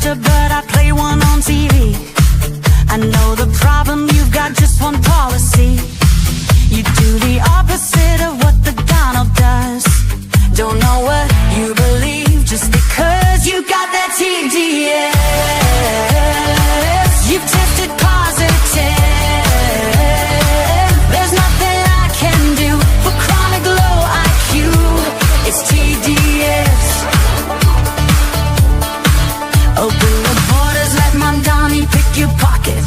doctor, but I play one on TV. I know the problem, you've got just one policy. You do the opposite of what the Donald does. Don't know what you believe just because you got that TDS. You've tested positive. There's nothing I can do for chronic low IQ. It's TDS. Open the borders, let Mondani pick your pocket.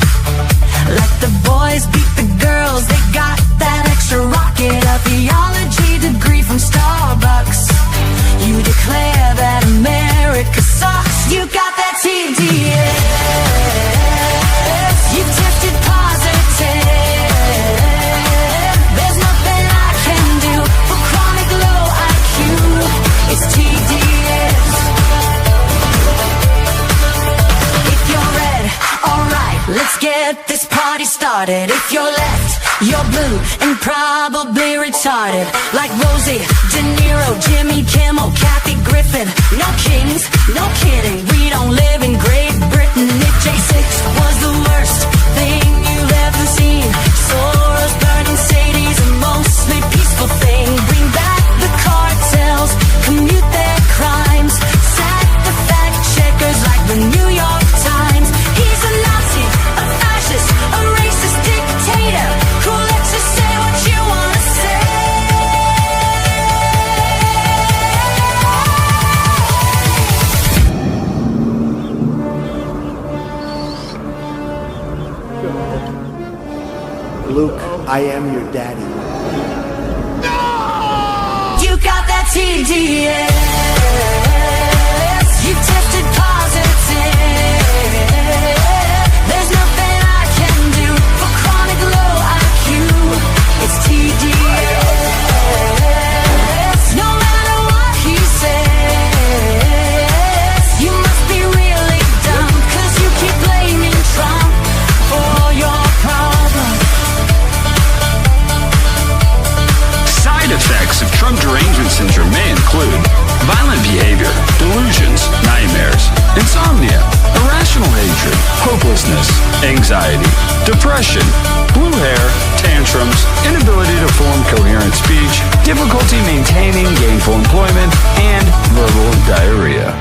Let the boys beat the girls, they got that extra rocket. A theology degree from Starbucks. You declare that America sucks. You got that TDS. You've tested positive. There's nothing I can do for chronic low IQ. It's TDS. If you're red, alright, let's get this party started. If you're left, you're blue and probably retarded. Like Rosie, De Niro, Jimmy Kimmel, Kathy Griffin. No kings, no kidding, we don't live in Great Britain. If J6 was the worst thing you've ever seen, Soros, burning Sadies, a mostly peaceful thing. Bring back the cartels, commute their crimes, sack the fact checkers like the New York Times. He's a Nazi, a fascist, a racist dictator who lets you say what you wanna say. Luke, I am your daddy. You got that TDS. You tested positive. There's nothing I can do for chronic low IQ. It's TDS. No matter what he says, you must be really dumb, 'cause you keep blaming Trump for all your problems. Side effects of Trump derangement syndrome may include violent behavior, delusions, nightmares, insomnia, irrational hatred, hopelessness, anxiety, depression, blue hair, tantrums, inability to form coherent speech, difficulty maintaining gainful employment, and verbal diarrhea.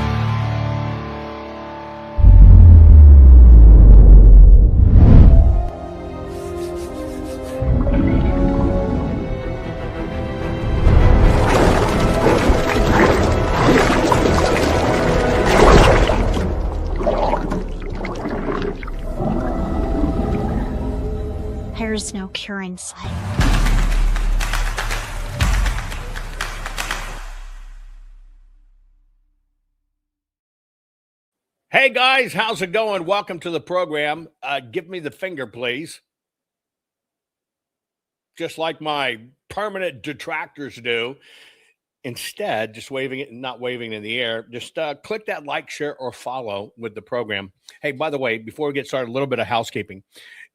There's no cure in sight. Hey guys, how's it going? Welcome to the program. Give me the finger, please. Just like my permanent detractors do. Instead, just waving it and not waving in the air, just click that like, share, or follow with the program. Hey, by the way, before we get started, a little bit of housekeeping.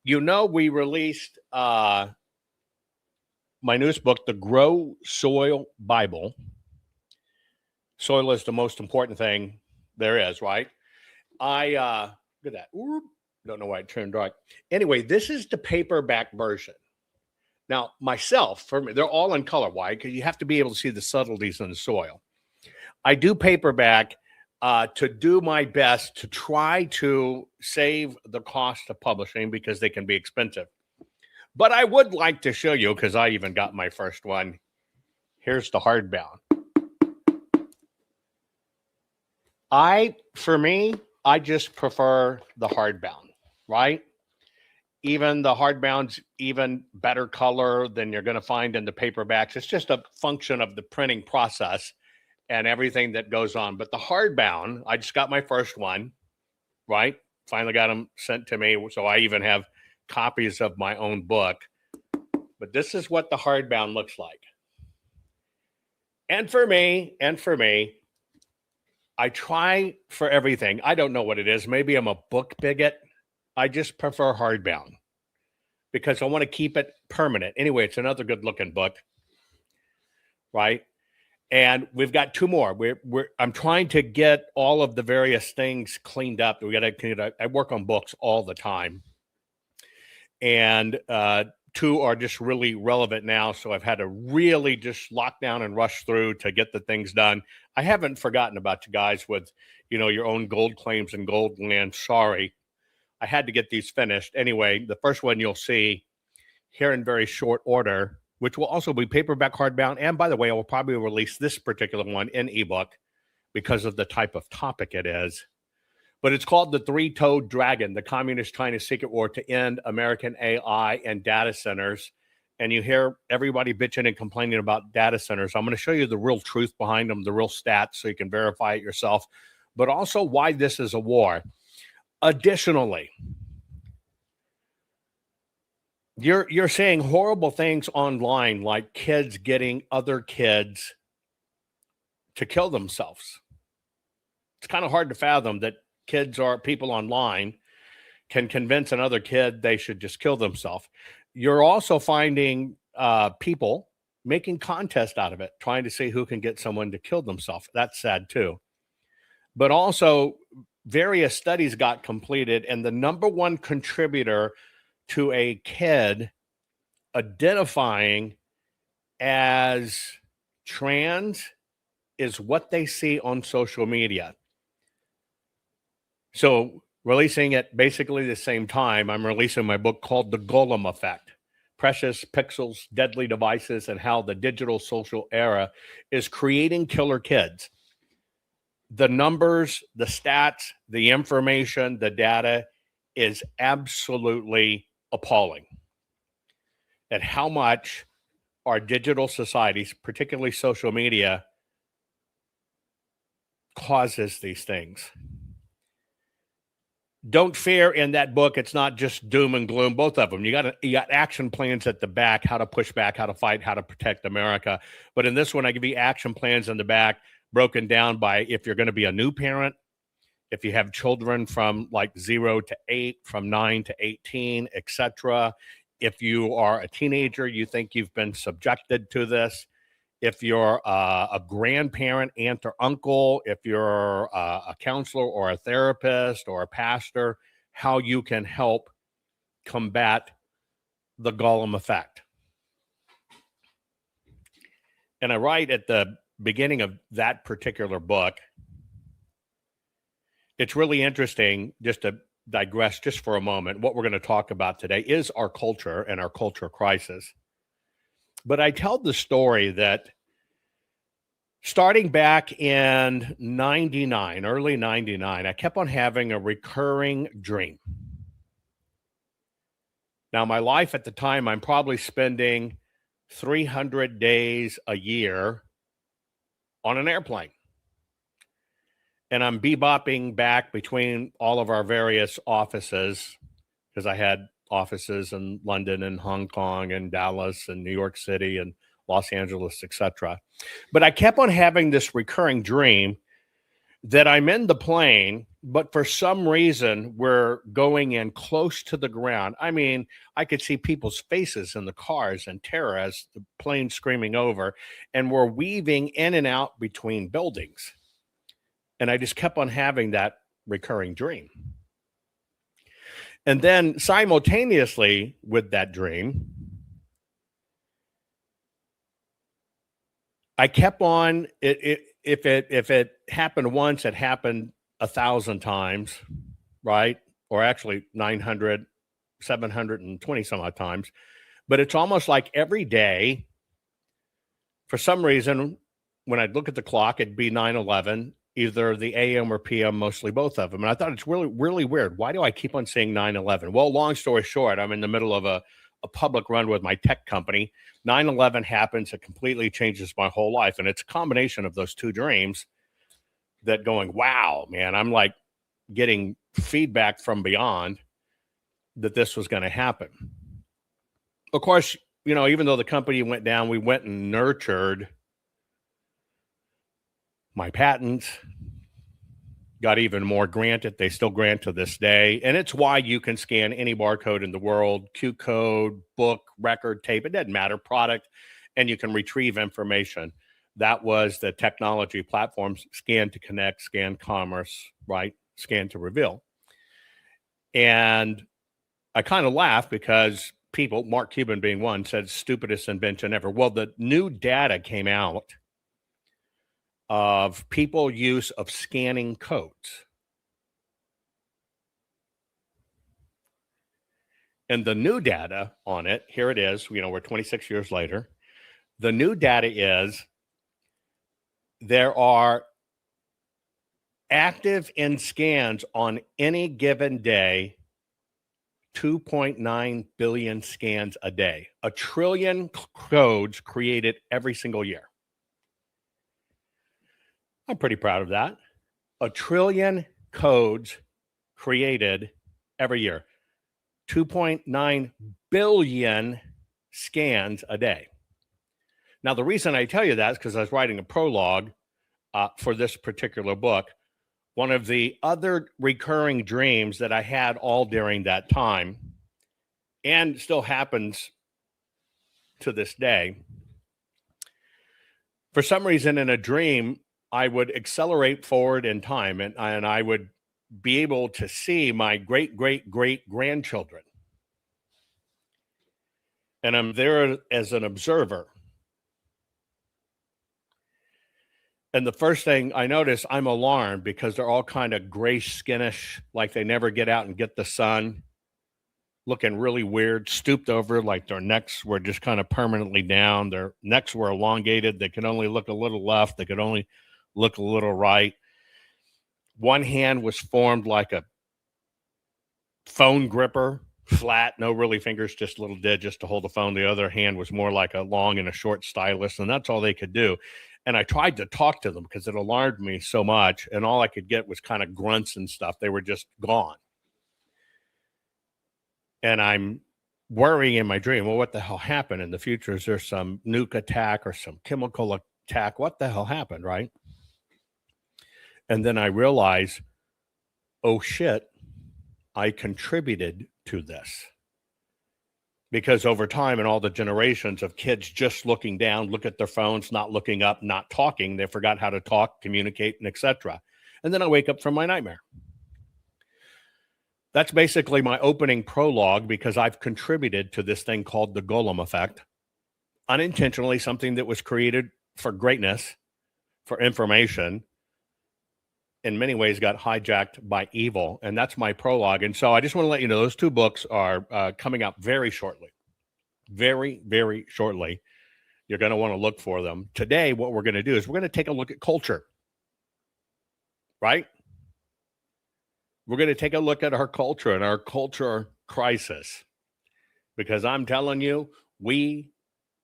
You know, we released my newest book, The Grow Soil Bible. Soil is the most important thing there is, right? Look at that. Oop, don't know why it turned dark. Anyway, this is the paperback version. Now, myself, for me, they're all in color. Why? Because you have to be able to see the subtleties in the soil. I do paperback to do my best to try to save the cost of publishing because they can be expensive. But I would like to show you, because I even got my first one. Here's the hardbound. For me, I just prefer the hardbound, right? Even the hardbound's even better color than you're going to find in the paperbacks. It's just a function of the printing process and everything that goes on. But the hardbound, I just got my first one, right? Finally got them sent to me. So I even have copies of my own book. But this is what the hardbound looks like. And for me, I try for everything. I don't know what it is. Maybe I'm a book bigot. I just prefer hardbound because I want to keep it permanent. Anyway, it's another good looking book, right? And we've got two more. I'm trying to get all of the various things cleaned up. I work on books all the time. And two are just really relevant now. So I've had to really just lock down and rush through to get the things done. I haven't forgotten about you guys with, your own gold claims and gold land. Sorry. I had to get these finished. Anyway, the first one you'll see here in very short order, which will also be paperback, hardbound. And by the way, I will probably release this particular one in ebook because of the type of topic it is. But it's called The Three-Toed Dragon, the Communist China Secret War to End American AI and Data Centers. And you hear everybody bitching and complaining about data centers. I'm going to show you the real truth behind them, the real stats, so you can verify it yourself, but also why this is a war. Additionally, you're seeing horrible things online, like kids getting other kids to kill themselves. It's kind of hard to fathom that kids or people online can convince another kid they should just kill themselves. You're also finding people making contests out of it, trying to see who can get someone to kill themselves. That's sad too. But also various studies got completed, and the number one contributor to a kid identifying as trans is what they see on social media. So releasing at basically the same time, I'm releasing my book called The Golem Effect: Precious Pixels, Deadly Devices, and How the Digital Social Era is Creating Killer Kids. The numbers, the stats, the information, the data is absolutely appalling at how much our digital societies, particularly social media, causes these things. Don't fear, in that book, it's not just doom and gloom, both of them. You got action plans at the back, how to push back, how to fight, how to protect America. But in this one, I give you action plans in the back, broken down by if you're going to be a new parent, if you have children from like 0 to 8, from 9 to 18, etc. If you are a teenager, you think you've been subjected to this. If you're a grandparent, aunt or uncle, if you're a counselor or a therapist or a pastor, how you can help combat the Golem effect. And I write at the beginning of that particular book, it's really interesting, just to digress just for a moment. What we're going to talk about today is our culture and our culture crisis. But I tell the story that starting back in 99, early 99, I kept on having a recurring dream. Now, my life at the time, I'm probably spending 300 days a year on an airplane. And I'm bebopping back between all of our various offices, because I had offices in London and Hong Kong and Dallas and New York City and Los Angeles, etc. But I kept on having this recurring dream that I'm in the plane, but for some reason we're going in close to the ground. I mean, I could see people's faces in the cars in terror as the plane's screaming over, and we're weaving in and out between buildings. And I just kept on having that recurring dream. And then simultaneously with that dream, I kept on, if it happened once, it happened 1,000 times, right? Or actually 900, 720 some odd times. But it's almost like every day, for some reason, when I'd look at the clock, it'd be 9/11, either the AM or PM, mostly both of them. And I thought it's really, really weird. Why do I keep on saying 9/11? Well, long story short, I'm in the middle of a public run with my tech company. 9/11 happens. It completely changes my whole life. And it's a combination of those two dreams that going, wow, man, I'm like getting feedback from beyond that this was going to happen. Of course, even though the company went down, we went and nurtured my patents, got even more granted. They still grant to this day. And it's why you can scan any barcode in the world, Q code, book, record, tape, it doesn't matter, product, and you can retrieve information. That was the technology platforms: scan to connect, scan commerce, right? Scan to reveal. And I kind of laughed because people, Mark Cuban being one, said stupidest invention ever. Well, the new data came out of people use of scanning codes. And the new data on it, here it is, we're 26 years later. The new data is there are active in scans on any given day 2.9 billion scans a day, 1 trillion codes created every single year. I'm pretty proud of that. 1 trillion codes created every year, 2.9 billion scans a day. Now, the reason I tell you that is because I was writing a prologue for this particular book. One of the other recurring dreams that I had all during that time, and still happens to this day, for some reason in a dream, I would accelerate forward in time and I would be able to see my great-great-great-grandchildren. And I'm there as an observer. And the first thing I notice, I'm alarmed because they're all kind of gray skinish, like they never get out and get the sun, looking really weird, stooped over, like their necks were just kind of permanently down. Their necks were elongated. They could only look a little left. They could only look a little right. One hand was formed like a phone gripper, flat, no really fingers, just little digits to hold the phone. The other hand was more like a long and a short stylus, and that's all they could do. And I tried to talk to them because it alarmed me so much, and all I could get was kind of grunts and stuff. They were just gone. And I'm worrying in my dream, well, what the hell happened in the future? Is there some nuke attack or some chemical attack? What the hell happened, right? And then I realize, oh, shit, I contributed to this. Because over time and all the generations of kids just looking down, look at their phones, not looking up, not talking, they forgot how to talk, communicate, and etc. And then I wake up from my nightmare. That's basically my opening prologue because I've contributed to this thing called the Golem effect. Unintentionally, something that was created for greatness, for information, in many ways got hijacked by evil. And that's my prologue. And so I just want to let you know, those two books are coming out very shortly. Very, very shortly. You're going to want to look for them. Today, what we're going to do is we're going to take a look at culture. Right? We're going to take a look at our culture and our culture crisis. Because I'm telling you, we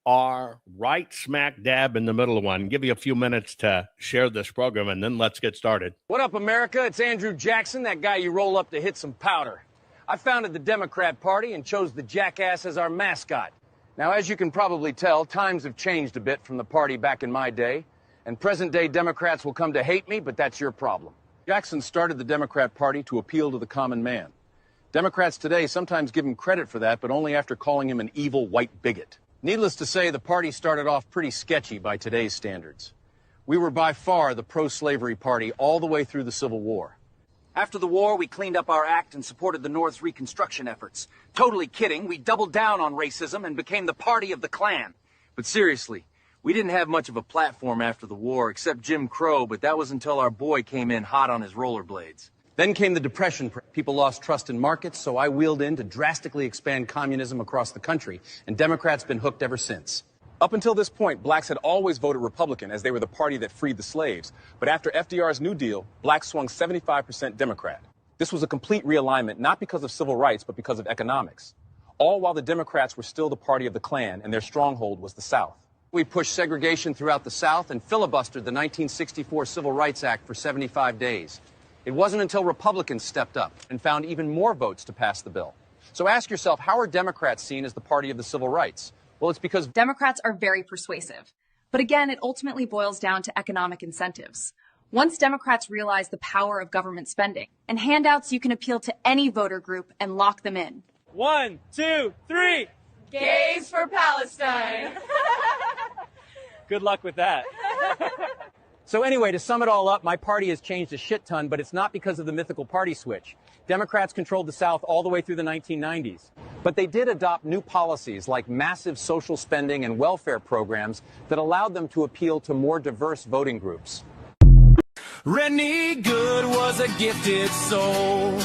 are right smack dab in the middle of one. I'll give you a few minutes to share this program, and then let's get started. What up, America? It's Andrew Jackson, that guy you roll up to hit some powder. I founded the Democrat Party and chose the jackass as our mascot. Now, as you can probably tell, times have changed a bit from the party back in my day, and present-day Democrats will come to hate me, but that's your problem. Jackson started the Democrat Party to appeal to the common man. Democrats today sometimes give him credit for that, but only after calling him an evil white bigot. Needless to say, the party started off pretty sketchy by today's standards. We were by far the pro-slavery party all the way through the Civil War. After the war, we cleaned up our act and supported the North's Reconstruction efforts. Totally kidding, we doubled down on racism and became the party of the Klan. But seriously, we didn't have much of a platform after the war, except Jim Crow, but that was until our boy came in hot on his rollerblades. Then came the Depression. People lost trust in markets, so I wheeled in to drastically expand communism across the country, and Democrats been hooked ever since. Up until this point, blacks had always voted Republican as they were the party that freed the slaves. But after FDR's New Deal, blacks swung 75% Democrat. This was a complete realignment, not because of civil rights, but because of economics. All while the Democrats were still the party of the Klan, and their stronghold was the South. We pushed segregation throughout the South and filibustered the 1964 Civil Rights Act for 75 days. It wasn't until Republicans stepped up and found even more votes to pass the bill. So ask yourself, how are Democrats seen as the party of the civil rights? Well, it's because Democrats are very persuasive. But again, it ultimately boils down to economic incentives. Once Democrats realize the power of government spending and handouts, you can appeal to any voter group and lock them in. 1, 2, 3. Gays for Palestine. Good luck with that. So anyway, to sum it all up, my party has changed a shit ton, but it's not because of the mythical party switch. Democrats controlled the South all the way through the 1990s. But they did adopt new policies like massive social spending and welfare programs that allowed them to appeal to more diverse voting groups. Rennie Good was a gifted soul,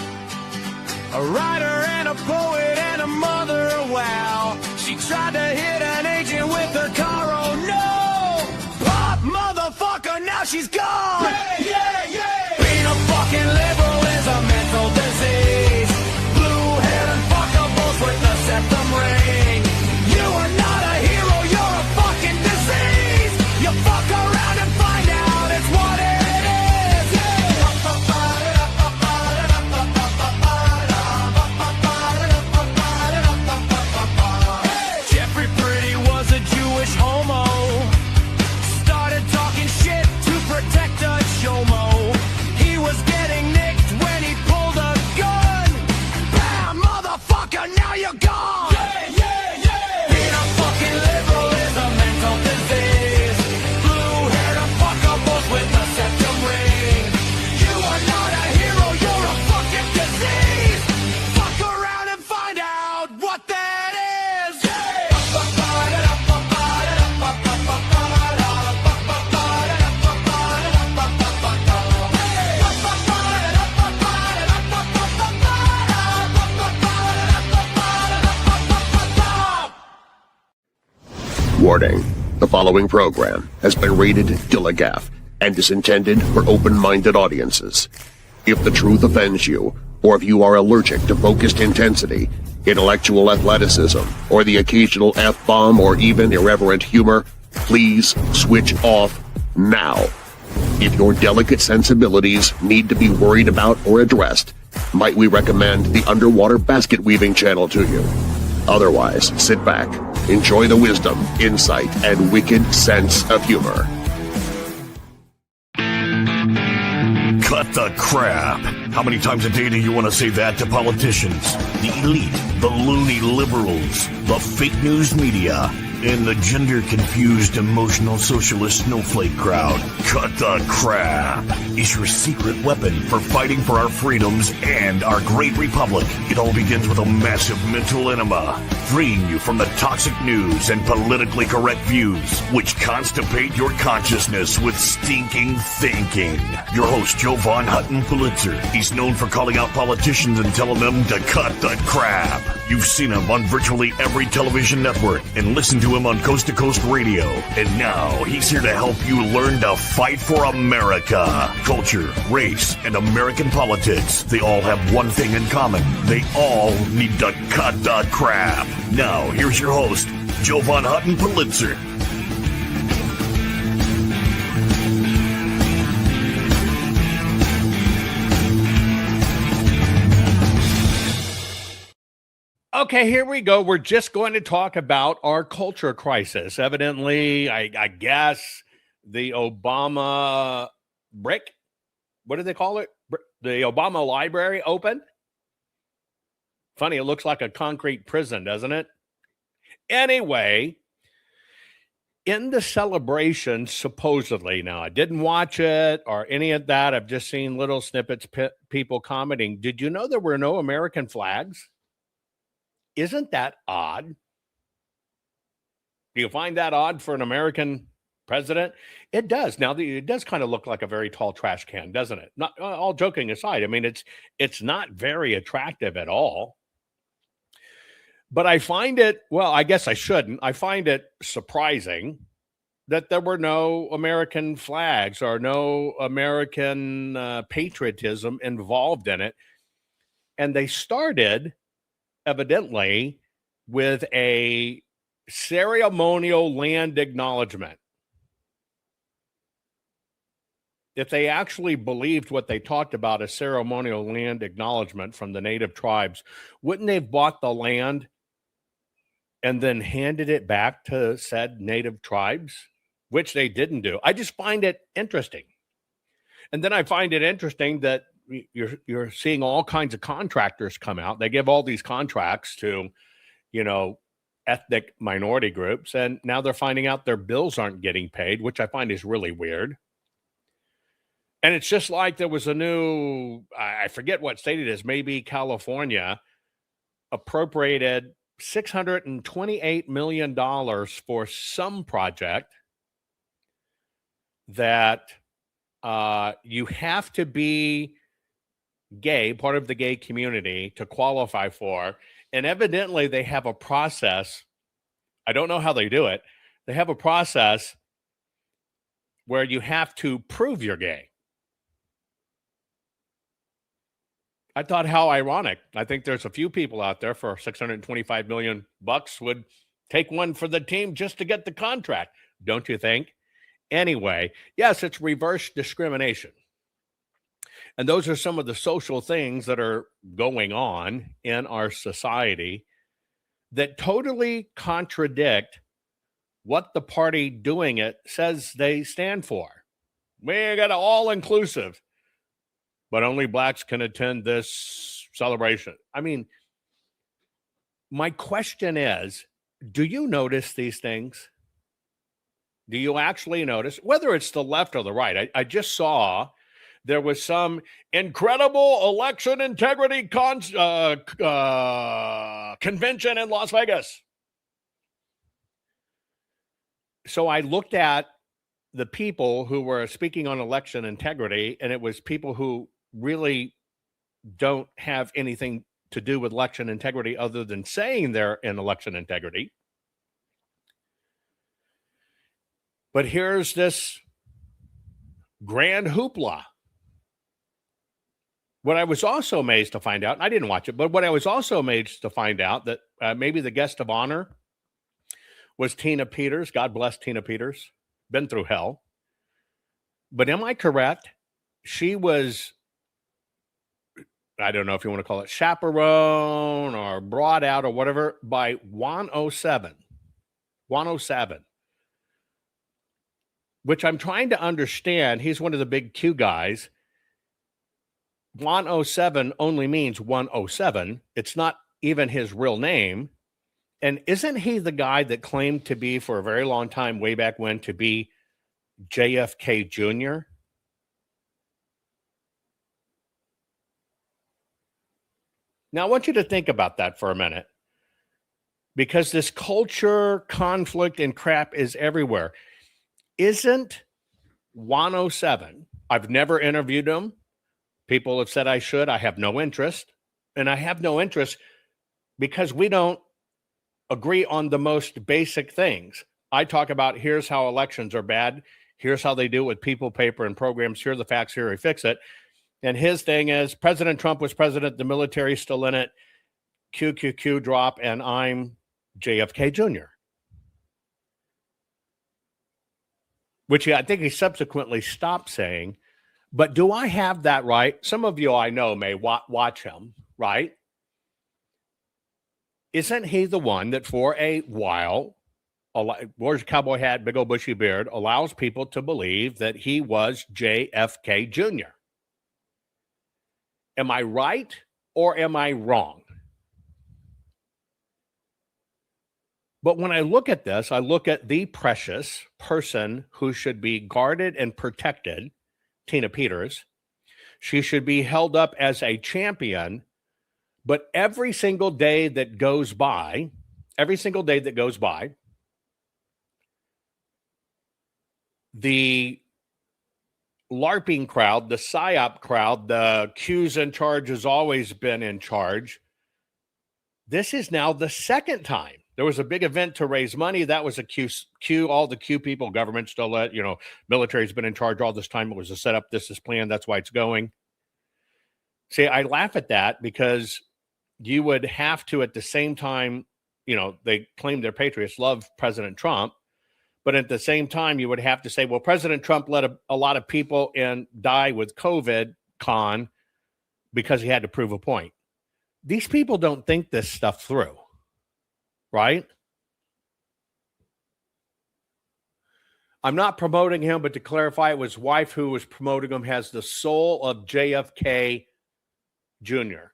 a writer and a poet and a mother, wow. She tried to hit an agent with her car, oh no! Pop, motherfucker, now she's gone! Yeah, yeah, yeah! Being a fucking liberal is a mental disease. Blue-haired and fuckables with the septum ring. You are not a hero, you're a fucking disease! You fuck around and find out it's what it is, yeah! Jeffrey Pretty was a Jewish homo. Started talking shit to protect a chomo. He was getting nicked when he pulled a gun. Bam, motherfucker, now you're gone. Yeah, yeah, yeah. Being a fucking liberal is a mental disease. Blue-haired and fuckables with a septum ring. You are not a hero, you're a fucking disease. Fuck around and find out what that is. Warning. The following program has been rated Gilligaff and is intended for open-minded audiences. If the truth offends you, or if you are allergic to focused intensity, intellectual athleticism, or the occasional F-bomb or even irreverent humor, please switch off now. If your delicate sensibilities need to be worried about or addressed, might we recommend the Underwater Basket Weaving channel to you? Otherwise, sit back, enjoy the wisdom, insight, and wicked sense of humor. Cut the crap. How many times a day do you want to say that to politicians, the elite, the loony liberals, the fake news media, and the gender-confused, emotional socialist snowflake crowd? Cut the crap is your secret weapon for fighting for our freedoms and our great republic. It all begins with a massive mental enema, freeing you from the toxic news and politically correct views, which constipate your consciousness with stinking thinking. Your host, Jovan Hutton Pulitzer. He's known for calling out politicians and telling them to cut the crap. You've seen him on virtually every television network and listened to him on Coast to Coast Radio. And now he's here to help you learn to fight for America. Culture, race, and American politics. They all have one thing in common. They all need to cut the crap. Now, here's your host, Jovan Hutton Pulitzer. Okay, here we go. We're just going to talk about our culture crisis. Evidently, I guess the Obama brick, what do they call it? The Obama library opened. Funny, it looks like a concrete prison, doesn't it? Anyway, in the celebration, supposedly, now I didn't watch it or any of that. I've just seen little snippets, people commenting. Did you know there were no American flags? Isn't that odd? Do you find that odd for an American president? It does. Now, it does kind of look like a very tall trash can, doesn't it? Not all joking aside. I mean, it's not very attractive at all. But I find it, well, I guess I shouldn't. I find it surprising that there were no American flags or no American patriotism involved in it. And they started, evidently, with a ceremonial land acknowledgement. If they actually believed what they talked about, a ceremonial land acknowledgement from the native tribes, wouldn't they have bought the land and then handed it back to said native tribes, which they didn't do? I just find it interesting. And then I find it interesting that you're seeing all kinds of contractors come out. They give all these contracts to, ethnic minority groups, and now they're finding out their bills aren't getting paid, which I find is really weird. And it's just like there was a new, I forget what state it is, maybe California, appropriated $628 million for some project that you have to be gay, part of the gay community, to qualify for. And evidently they have a process. I don't know how they do it. They have a process where you have to prove you're gay. I thought, how ironic. I think there's a few people out there for $625 million would take one for the team just to get the contract. Don't you think? Anyway, yes, it's reverse discrimination. And those are some of the social things that are going on in our society that totally contradict what the party doing it says they stand for. We got all inclusive, but only blacks can attend this celebration. I mean, my question is, do you notice these things? Do you actually notice, whether it's the left or the right? I just saw there was some incredible election integrity convention in Las Vegas. So I looked at the people who were speaking on election integrity, and it was people who really don't have anything to do with election integrity other than saying they're in election integrity. But here's this grand hoopla. What I was also amazed to find out, and I didn't watch it, but what I was also amazed to find out that maybe the guest of honor was Tina Peters. God bless Tina Peters. Been through hell. But am I correct? She was, I don't know if you want to call it chaperone or brought out or whatever, by 107. 107. Which I'm trying to understand. He's one of the big Q guys. 107 only means 107. It's not even his real name. And isn't he the guy that claimed to be, for a very long time, way back when, to be JFK Jr.? Now, I want you to think about that for a minute, because this culture, conflict, and crap is everywhere. Isn't 107, I've never interviewed him. People have said I should. I have no interest. And I have no interest because we don't agree on the most basic things. I talk about, here's how elections are bad. Here's how they do it with people, paper, and programs. Here are the facts. Here we fix it. And his thing is, President Trump was president. The military's still in it. QQQ drop. And I'm JFK Jr. Which I think he subsequently stopped saying. But do I have that right? Some of you I know may watch him, right? Isn't he the one that for a while, wears a cowboy hat, big old bushy beard, allows people to believe that he was JFK Jr.? Am I right or am I wrong? But when I look at this, I look at the precious person who should be guarded and protected, Tina Peters. She should be held up as a champion. But every single day that goes by, the LARPing crowd, the PSYOP crowd, the Q's in charge has always been in charge. This is now the second time. There was a big event to raise money. That was a Q, all the Q people, government still military's been in charge all this time. It was a setup. This is planned. That's why it's going. See, I laugh at that because you would have to, at the same time, they claim they're patriots, love President Trump. But at the same time, you would have to say, well, President Trump let a lot of people die with COVID because he had to prove a point. These people don't think this stuff through, right? I'm not promoting him, but to clarify, it was his wife who was promoting him, has the soul of JFK Jr.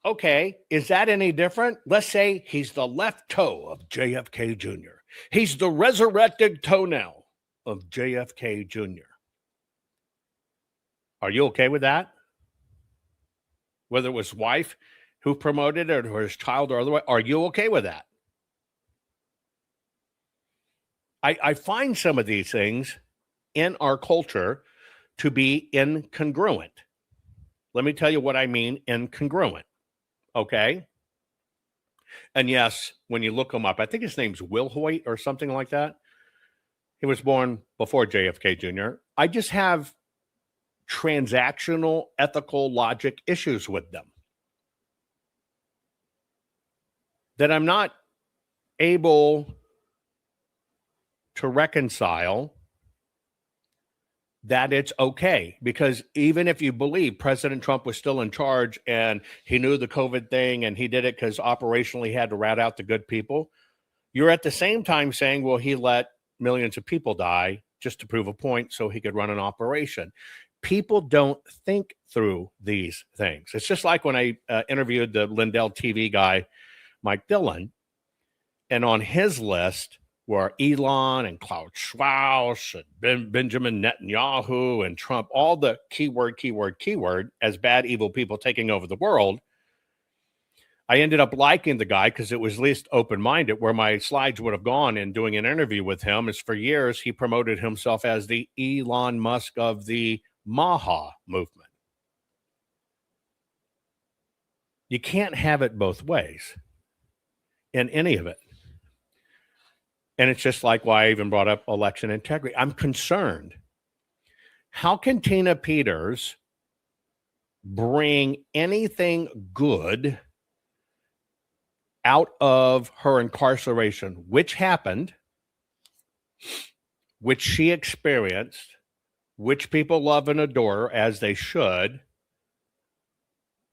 Okay, is that any different? Let's say he's the left toe of JFK Jr. He's the resurrected toenail of JFK Jr. Are you okay with that? Whether it was wife who promoted it or his child or otherwise, are you okay with that? I find some of these things in our culture to be incongruent. Let me tell you what I mean incongruent. Okay. And yes, when you look him up, I think his name's Will Hoyt or something like that. He was born before JFK Jr. I just have transactional ethical logic issues with them that I'm not able to reconcile that it's okay. Because even if you believe President Trump was still in charge and he knew the COVID thing and he did it because operationally he had to rat out the good people, you're at the same time saying, well, he let millions of people die just to prove a point so he could run an operation. People don't think through these things. It's just like when I interviewed the Lindell TV guy, Mike Dillon, and on his list were Elon and Klaus Schwab and Benjamin Netanyahu and Trump, all the keyword as bad, evil people taking over the world. I ended up liking the guy because it was at least open-minded. Where my slides would have gone in doing an interview with him is for years he promoted himself as the Elon Musk of the Maha movement. You can't have it both ways in any of it. And it's just like why I even brought up election integrity. I'm concerned. How can Tina Peters bring anything good out of her incarceration, which happened, which she experienced, which people love and adore as they should,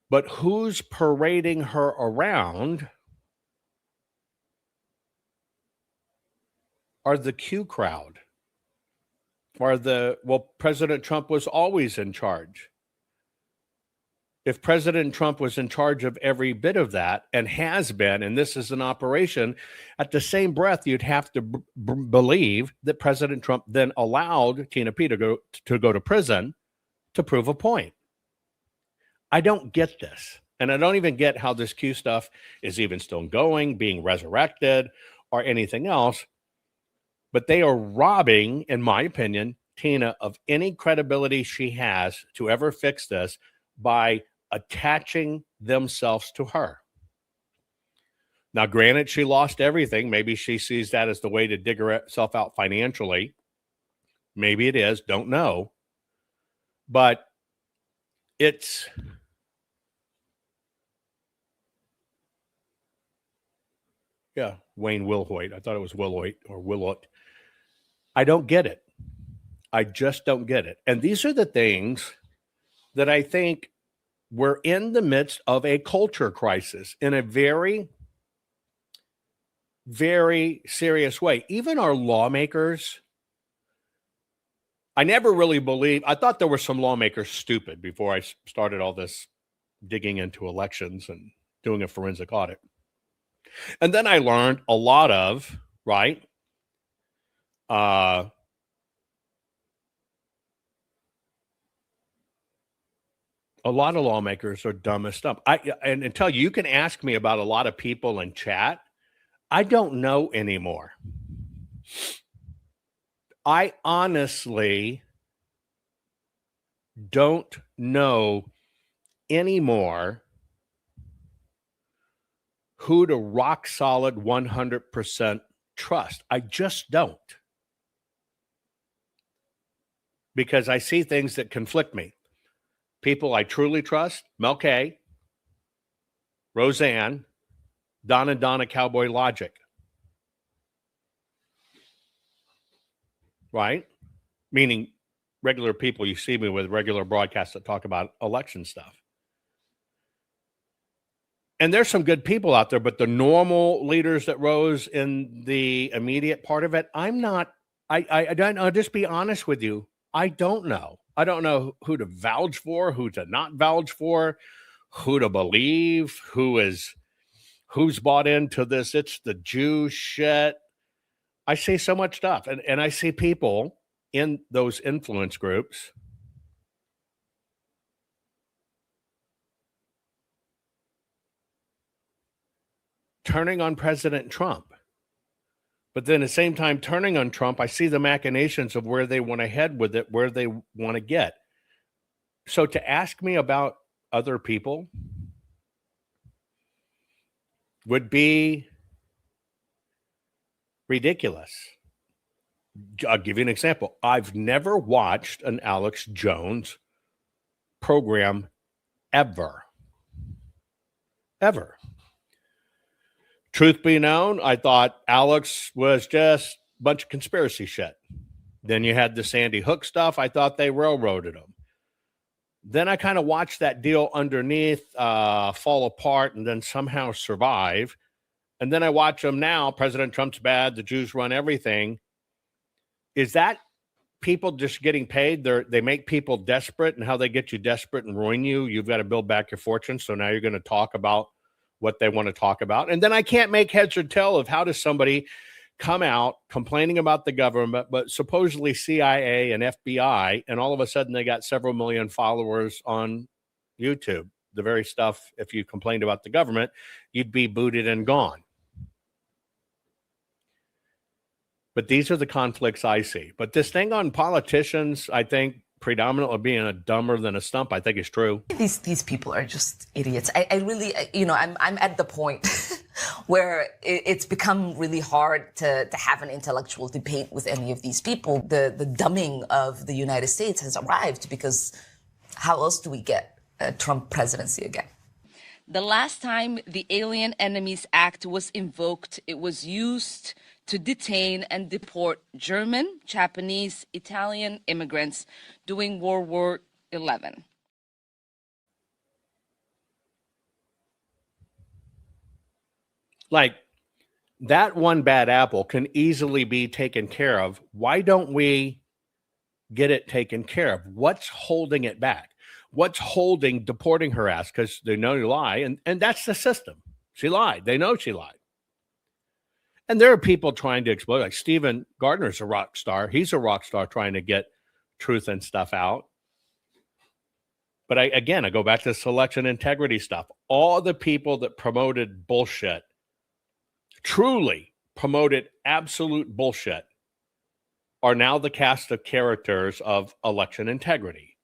but who's parading her around are the Q crowd, President Trump was always in charge. If President Trump was in charge of every bit of that and has been, and this is an operation, at the same breath, you'd have to believe that President Trump then allowed Tina Peters to go to prison to prove a point. I don't get this. And I don't even get how this Q stuff is even still going, being resurrected, or anything else. But they are robbing, in my opinion, Tina of any credibility she has to ever fix this by attaching themselves to her. Now, granted, she lost everything. Maybe she sees that as the way to dig herself out financially. Maybe it is. Don't know. But it's... Yeah, Wayne Wilhoit. I thought it was Wilhoit or Willot. I don't get it. I just don't get it. And these are the things that I think we're in the midst of a culture crisis in a very, very serious way. Even our lawmakers, I never really believed, I thought there were some lawmakers stupid before I started all this digging into elections and doing a forensic audit. And then I learned a lot of, right? A lot of lawmakers are dumb as stuff. And until you can ask me about a lot of people in chat, I don't know anymore. I honestly don't know anymore who to rock solid 100% trust. I just don't. Because I see things that conflict me. People I truly trust, Mel K, Roseanne, Donna Cowboy Logic. Right? Meaning regular people you see me with, regular broadcasts that talk about election stuff. And there's some good people out there, but the normal leaders that rose in the immediate part of it, I'll just be honest with you. I don't know. I don't know who to vouch for, who to not vouch for, who to believe, who's bought into this. It's the Jew shit. I see so much stuff. And I see people in those influence groups turning on President Trump. But then at the same time, turning on Trump, I see the machinations of where they want to head with it, where they want to get. So to ask me about other people would be ridiculous. I'll give you an example. I've never watched an Alex Jones program ever. Ever. Truth be known, I thought Alex was just a bunch of conspiracy shit. Then you had the Sandy Hook stuff. I thought they railroaded him. Then I kind of watched that deal underneath fall apart and then somehow survive. And then I watch him now. President Trump's bad. The Jews run everything. Is that people just getting paid? They make people desperate, and how they get you desperate and ruin you. You've got to build back your fortune. So now you're going to talk about what they want to talk about. And then I can't make heads or tail of how does somebody come out complaining about the government, but supposedly CIA and FBI, and all of a sudden they got several million followers on YouTube. The very stuff, if you complained about the government, you'd be booted and gone. But these are the conflicts I see. But this thing on politicians, I think, predominantly being a dumber than a stump, I think is true. These people are just idiots. I really, I'm at the point where it's become really hard to have an intellectual debate with any of these people. The dumbing of the United States has arrived, because how else do we get a Trump presidency again? The last time the Alien Enemies Act was invoked, it was used to detain and deport German, Japanese, Italian immigrants during World War XI. Like, that one bad apple can easily be taken care of. Why don't we get it taken care of? What's holding it back? What's holding deporting her ass? Because they know you lie, and that's the system. She lied. They know she lied. And there are people trying to exploit, like Stephen Gardner's a rock star. He's a rock star trying to get truth and stuff out. But I go back to this election integrity stuff. All the people that promoted bullshit, truly promoted absolute bullshit, are now the cast of characters of election integrity.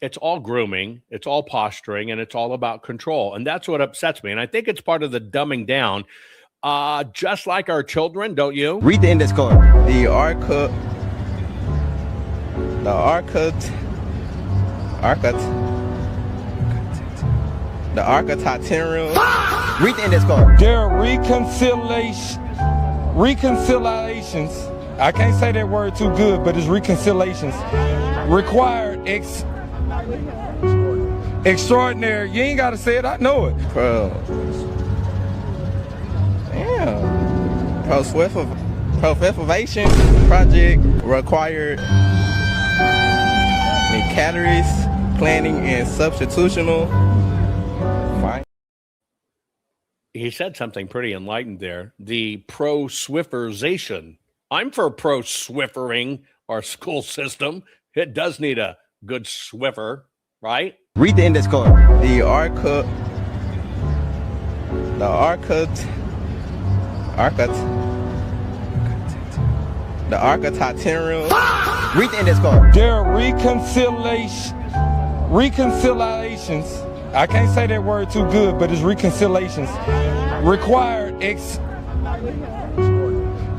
It's all grooming, it's all posturing, and it's all about control. And that's what upsets me. And I think it's part of the dumbing down. Just like our children, don't you? Read the index card. The Hutton. Read the index card. There are reconciliations. I can't say that word too good, but it's reconciliations. Required extraordinary. You ain't got to say it. I know it. Pro-preservation project required calories, planning, and substitutional. Fine. He said something pretty enlightened there. The pro-Swifferization. I'm for pro-Swiffering our school system. It does need a good Swiffer, right? Read the index card. The Hutton. Read the index card. There are reconciliations. I can't say that word too good, but it's reconciliations. Required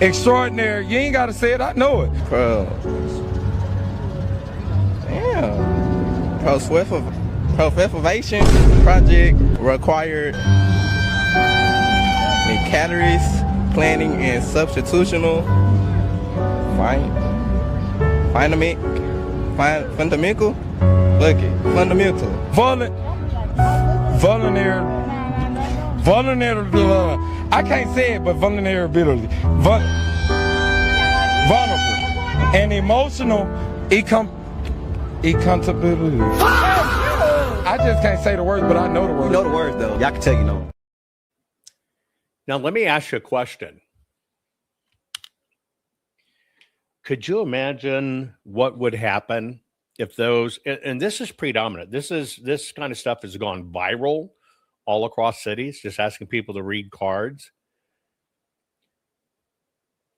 extraordinary. You ain't got to say it. I know it. Pro-preservation project required calories, planning, and substitutional. Fundamental. Look it. Fundamental. Vulnerable. I can't say it, but vulnerability. Vulnerable. And emotional accountability. I just can't say the words, but I know the words. You know the words, though. Y'all can tell you know. Now, let me ask you a question. Could you imagine what would happen if those, and this is predominant, this kind of stuff has gone viral all across cities, just asking people to read cards.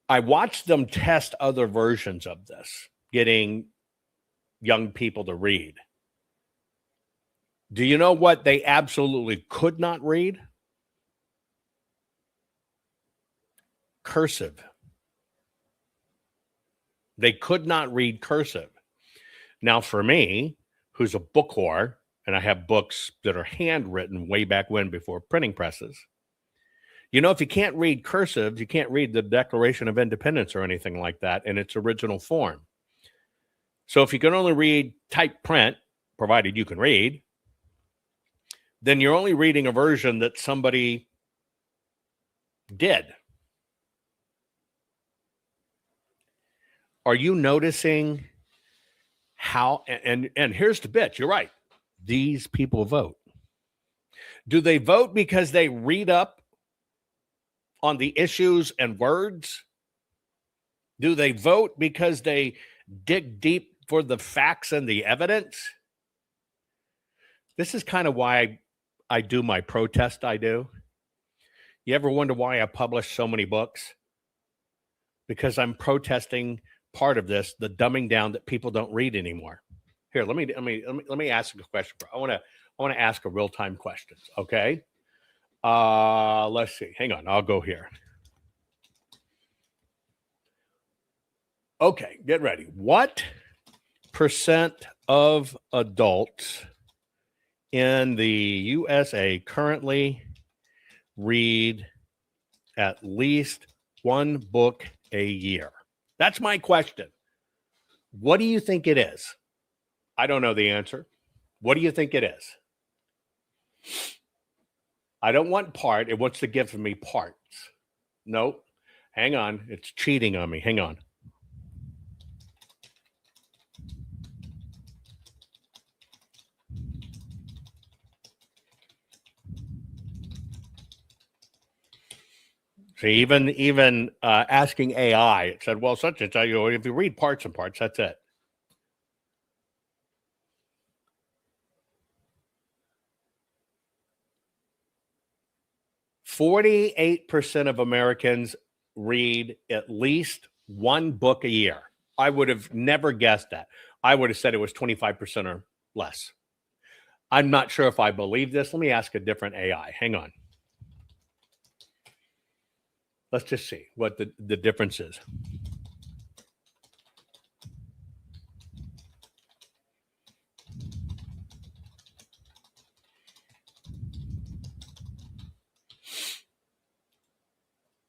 I watched them test other versions of this, getting young people to read. Do you know what they absolutely could not read? Cursive. They could not read cursive. Now, for me, who's a book whore, and I have books that are handwritten way back when before printing presses, you know, if you can't read cursive, you can't read the Declaration of Independence or anything like that in its original form. So if you can only read type print, provided you can read, then you're only reading a version that somebody did. Are you noticing how, and here's the bit, you're right, these people vote. Do they vote because they read up on the issues and words? Do they vote because they dig deep for the facts and the evidence? This is kind of why I do my protest I do. You ever wonder why I publish so many books? Because I'm protesting part of this, the dumbing down that people don't read anymore. Here, let me ask you a question. I want to ask a real-time question, okay? Let's see. Hang on, I'll go here. Okay, get ready. What percent of adults in the USA currently read at least one book a year? That's my question. What do you think it is? I don't know the answer. What do you think it is? I don't want part. It wants to give me parts. Nope. Hang on. It's cheating on me. Hang on. See, even asking AI, it said, well, such as, you know, if you read parts and parts, that's it. %48 of Americans read at least one book a year. I would have never guessed that. I would have said it was 25% or less. I'm not sure if I believe this. Let me ask a different AI. Hang on. Let's just see what the difference is.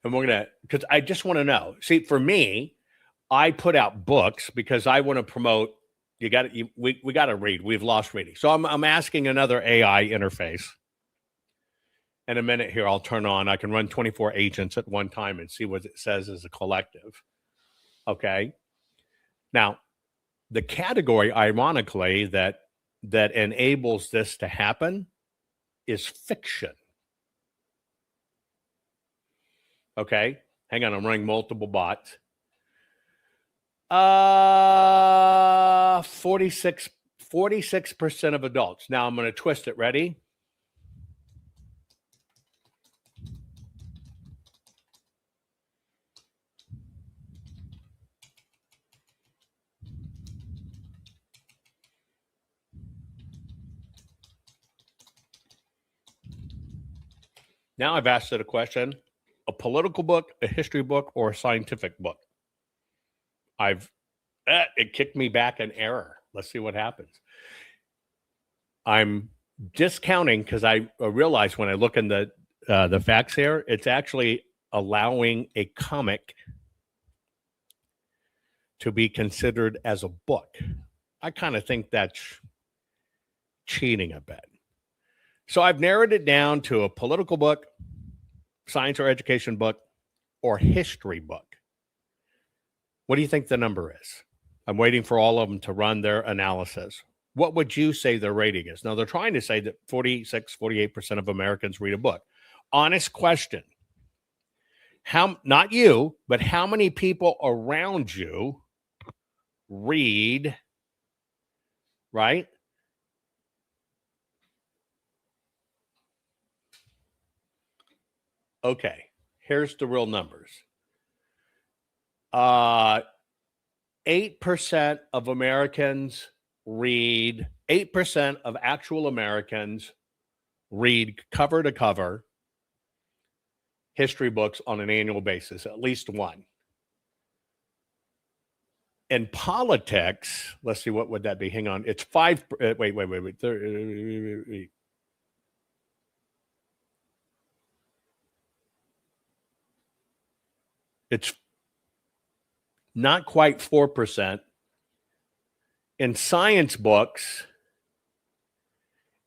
And we're going to, because I just want to know. See, for me, I put out books because I want to promote, we got to read. We've lost reading. So I'm asking another AI interface. In a minute here, I'll turn on. I can run 24 agents at one time and see what it says as a collective. Okay. Now, the category, ironically, that enables this to happen is fiction. Okay. Hang on. I'm running multiple bots. 46% of adults. Now I'm going to twist it. Ready? Now I've asked it a question: a political book, a history book, or a scientific book? It kicked me back an error. Let's see what happens. I'm discounting because I realized when I look in the facts here, it's actually allowing a comic to be considered as a book. I kind of think that's cheating a bit. So I've narrowed it down to a political book, science or education book, or history book. What do you think the number is? I'm waiting for all of them to run their analysis. what would you say their rating is? Now, they're trying to say that 48% of Americans read a book. Honest question. Not you, but how many people around you read, right? Okay, here's the real numbers. 8% of Americans read, 8% of actual Americans read cover to cover history books on an annual basis, at least one. In politics, let's see, what would that be? Hang on. It's 5. Wait. It's not quite 4%. In science books,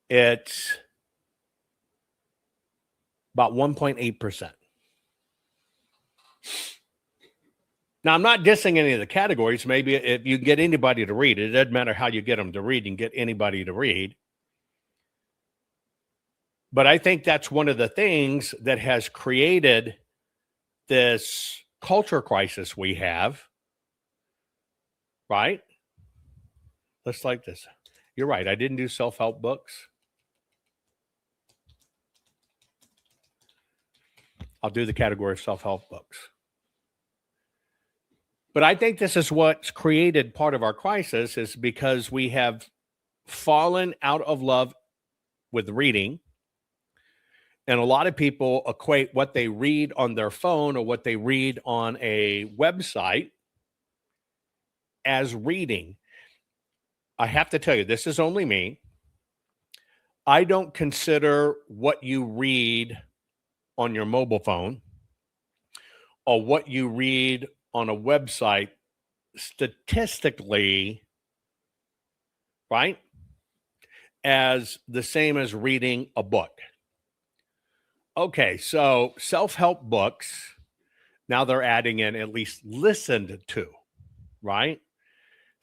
it's about 1.8%. Now, I'm not dissing any of the categories. Maybe if you get anybody to read, it doesn't matter how you get them to read, you can get anybody to read. But I think that's one of the things that has created this culture crisis we have, right? Let's like this. You're right. I didn't do self-help books. I'll do the category of self-help books. But I think this is what's created part of our crisis, is because we have fallen out of love with reading. And a lot of people equate what they read on their phone or what they read on a website as reading. I have to tell you, this is only me. I don't consider what you read on your mobile phone or what you read on a website statistically, right, as the same as reading a book. Okay, so self-help books, now they're adding in at least listened to, right?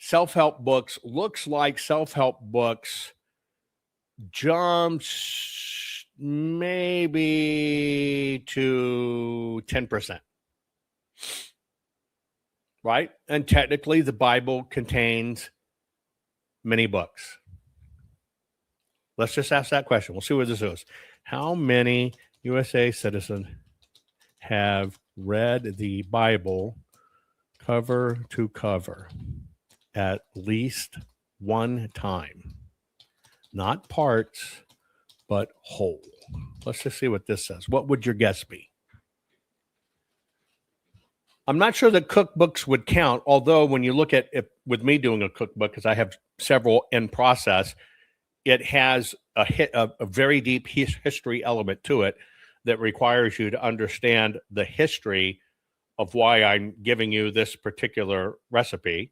Self-help books, looks like self-help books jumps maybe to 10%. Right? And technically, the Bible contains many books. Let's just ask that question. We'll see where this goes. How many USA citizens have read the Bible cover to cover at least one time? Not parts, but whole. Let's just see what this says. What would your guess be? I'm not sure that cookbooks would count, although when you look at it with me doing a cookbook, because I have several in process, it has a very deep history element to it that requires you to understand the history of why I'm giving you this particular recipe.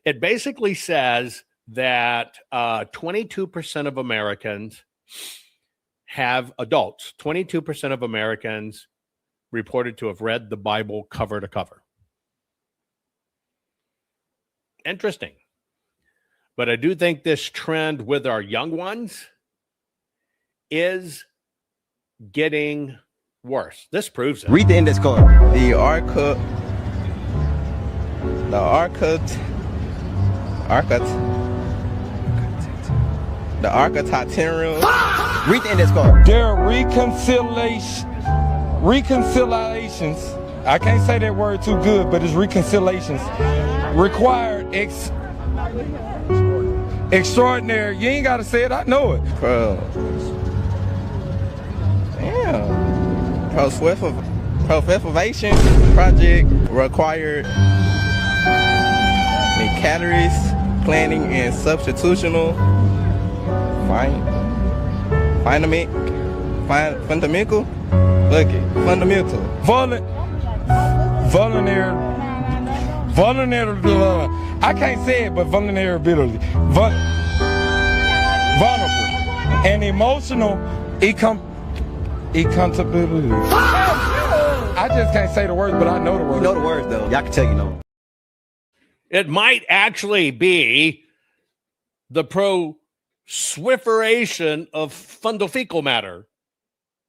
It basically says that 22% of Americans have adults. 22% of Americans reported to have read the Bible cover to cover. Interesting. But I do think this trend with our young ones is getting worse. This proves it. Read the index card. The Hutton. Read the index card. There are reconciliations. I can't say that word too good, but it's reconciliations. Required extraordinary. You ain't got to say it. I know it. Bro. Damn. Preservation project required calories, planning, and substitutional. Fundamental. Look it. Fundamental. Vulnerable. I can't say it, but vulnerability. Vulnerable. And emotional accountability. I just can't say the words, but I know the words. You know the words, though. Y'all can tell you know. It might actually be the proliferation of fundofecal matter,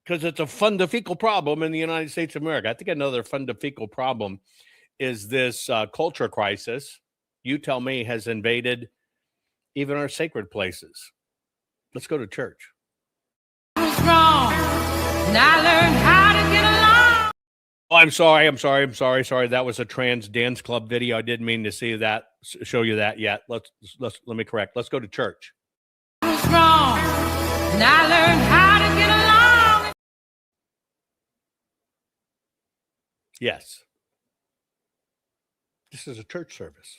because it's a fundofecal problem in the United States of America. I think another fundofecal problem is this culture crisis, you tell me, has invaded even our sacred places. Let's go to church. Wrong. And I learned how to get along. Oh, I'm sorry. That was a trans dance club video. I didn't mean to show you that yet. Let me correct. Let's go to church. Wrong. And I learned how to get along. Yes. This is a church service.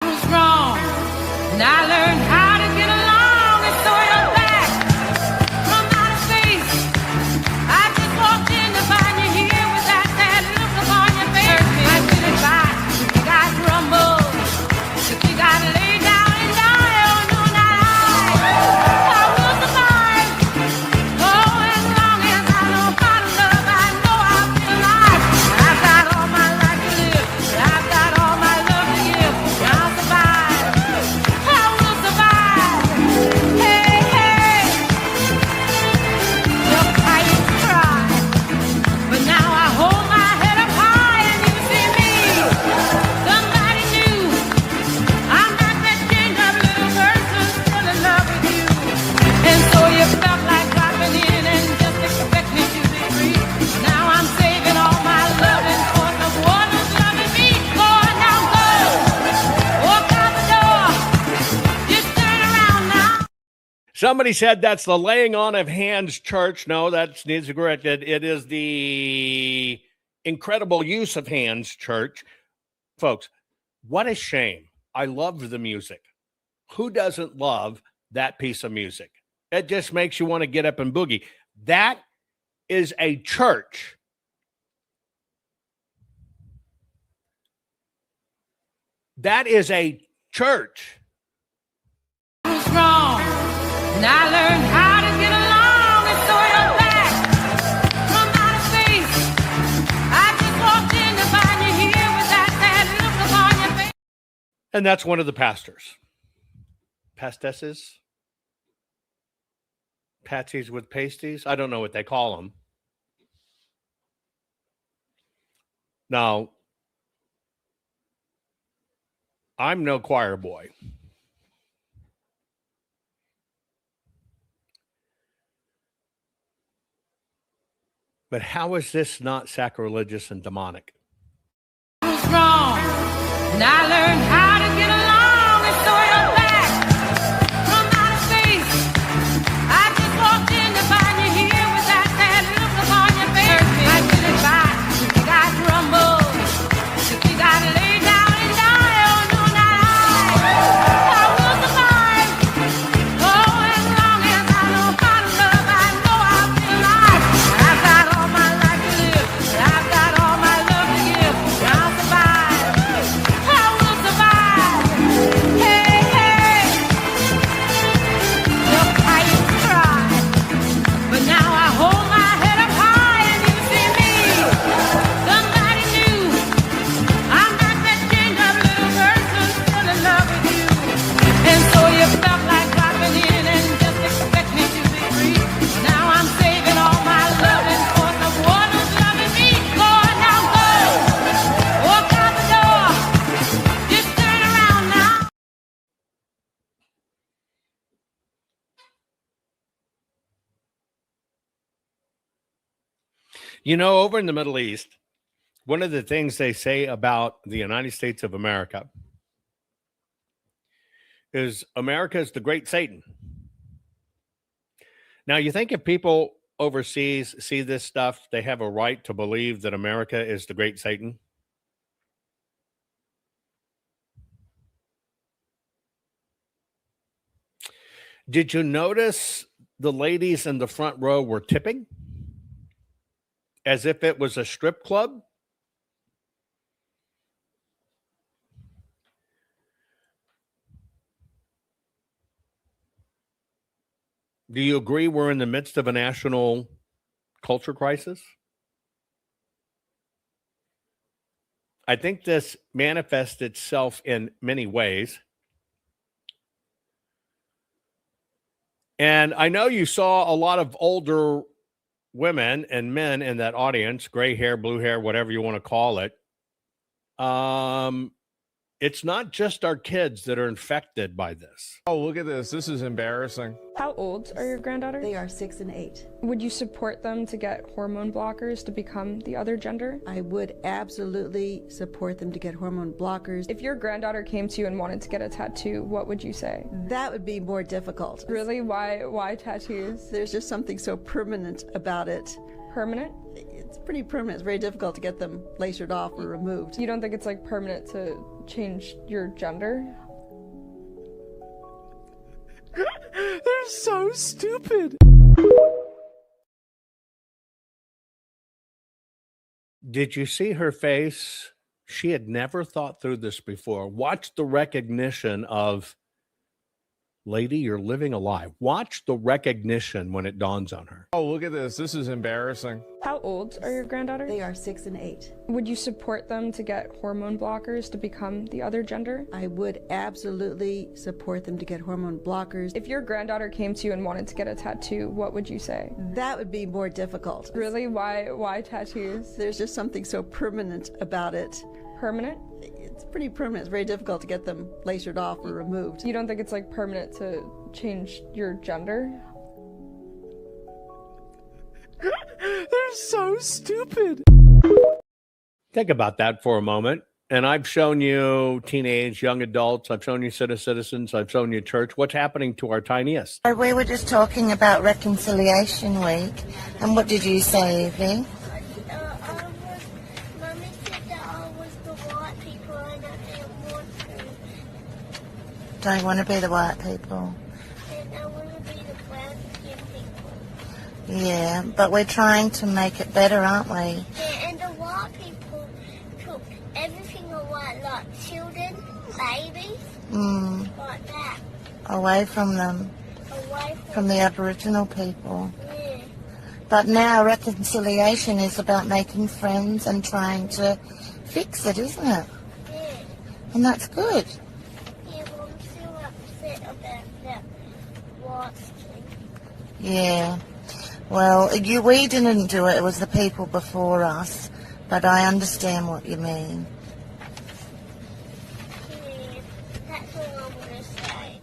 Wrong. And I learned how to get along and throw your back from outer space. I just walked in to find you here with that sad look upon your face. I did it right. You got rumble. You got to lay down and die. Oh, no, not I will survive. Oh, as long as I know how to love, I know I'll be alive. I've got all my life to live. I've got all my love to give. I'll survive. I will survive. Hey, hey. Look how you cry. But now I hold my head up high and you see me. Somebody new. I'm not that chained up little person still in love with you. And so you felt like dropping in and just expect me to be free. Now I'm saving all my loving for the one who's loving me. Go on now, go. Walk out the door. Just turn around now. Somebody said that's the laying on of hands church. No, that needs to be corrected. It is the incredible use of hands church. Folks, what a shame. I loved the music. Who doesn't love that piece of music? It just makes you want to get up and boogie. That is a church. That is a church. Wrong. And I learned how to get along and throw your back from outer space. I just walked in to find you here with that sad look upon your face. And that's one of the pastors. Pastesses? Patsies with pasties? I don't know what they call them. Now, I'm no choir boy. But how is this not sacrilegious and demonic? Wrong. And I learned how to get along and throw your back from outer space. I just walked in to find you here with that sad look upon your face. I did it right. You got rumble. You got to lay down and die. Oh, no, not I will survive. Oh, as long as I know how to love, I know I'll be alive. I've got all my life to live. I've got all my love to give. I'll survive. I will survive. Hey, hey. Look how you cry. But now I hold my head up high and you see me. Somebody new. I'm not that chained up little person still in love with you. And so you felt like dropping in and just expect me to be free. Now I'm saving all my loving for the one who's loving me. Go on now, go. Walk out the door. Just turn around now. You know, over in the Middle East, one of the things they say about the United States of America is America is the great Satan. Now, you think if people overseas see this stuff, they have a right to believe that America is the great Satan? Did you notice the ladies in the front row were tipping as if it was a strip club? Do you agree we're in the midst of a national culture crisis? I think this manifests itself in many ways. And I know you saw a lot of older women and men in that audience, gray hair, blue hair, whatever you want to call it. It's not just our kids that are infected by this. Oh, look at this. This is embarrassing. How old are your granddaughters? They are 6 and 8. Would you support them to get hormone blockers to become the other gender? I would absolutely support them to get hormone blockers. If your granddaughter came to you and wanted to get a tattoo, what would you say? That would be more difficult. Really? Why tattoos? There's just something so permanent about it. Permanent? It's pretty permanent. It's very difficult to get them lasered off or removed. You don't think it's like permanent to change your gender? They're so stupid. Did you see her face? She had never thought through this before. Watch the recognition of, lady, you're living a lie. Watch the recognition when it dawns on her. Oh, look at this. This is embarrassing. How old are your granddaughters? They are 6 and 8. Would you support them to get hormone blockers to become the other gender? I would absolutely support them to get hormone blockers. If your granddaughter came to you and wanted to get a tattoo, what would you say? That would be more difficult. Really? Why tattoos? There's just something so permanent about it. Permanent? It's pretty permanent. It's very difficult to get them lasered off or removed. You don't think it's like permanent to change your gender? They're so stupid. Think about that for a moment. And I've shown you teenage, young adults. I've shown you citizens. I've shown you church. What's happening to our tiniest? We were just talking about Reconciliation Week. And what did you say, Evie? Mummy said that I was the white people and I didn't want to. Don't want to be the white people. And I want to be the brown skin people. Yeah, but we're trying to make it better, aren't we? Yeah, and the white people took everything away, like children, babies, like that, Away from them, away from the Aboriginal people. Yeah. But now reconciliation is about making friends and trying to fix it, isn't it? Yeah. And that's good. Yeah, but I'm still upset about that white skin. Yeah. Well, we didn't do it. It was the people before us. But I understand what you mean. Yeah, that's all I want to say.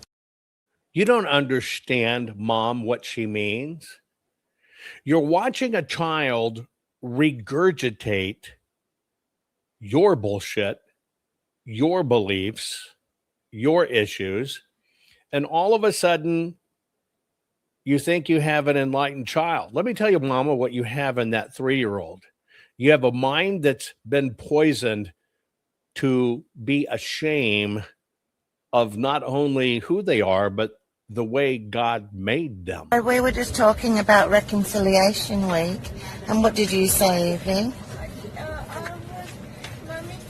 You don't understand, Mom, what she means. You're watching a child regurgitate your bullshit, your beliefs, your issues, and all of a sudden, you think you have an enlightened child. Let me tell you, Mama, what you have in that 3-year-old. You have a mind that's been poisoned to be ashamed of not only who they are, but the way God made them. We were just talking about Reconciliation Week. And what did you say, Evie? Mummy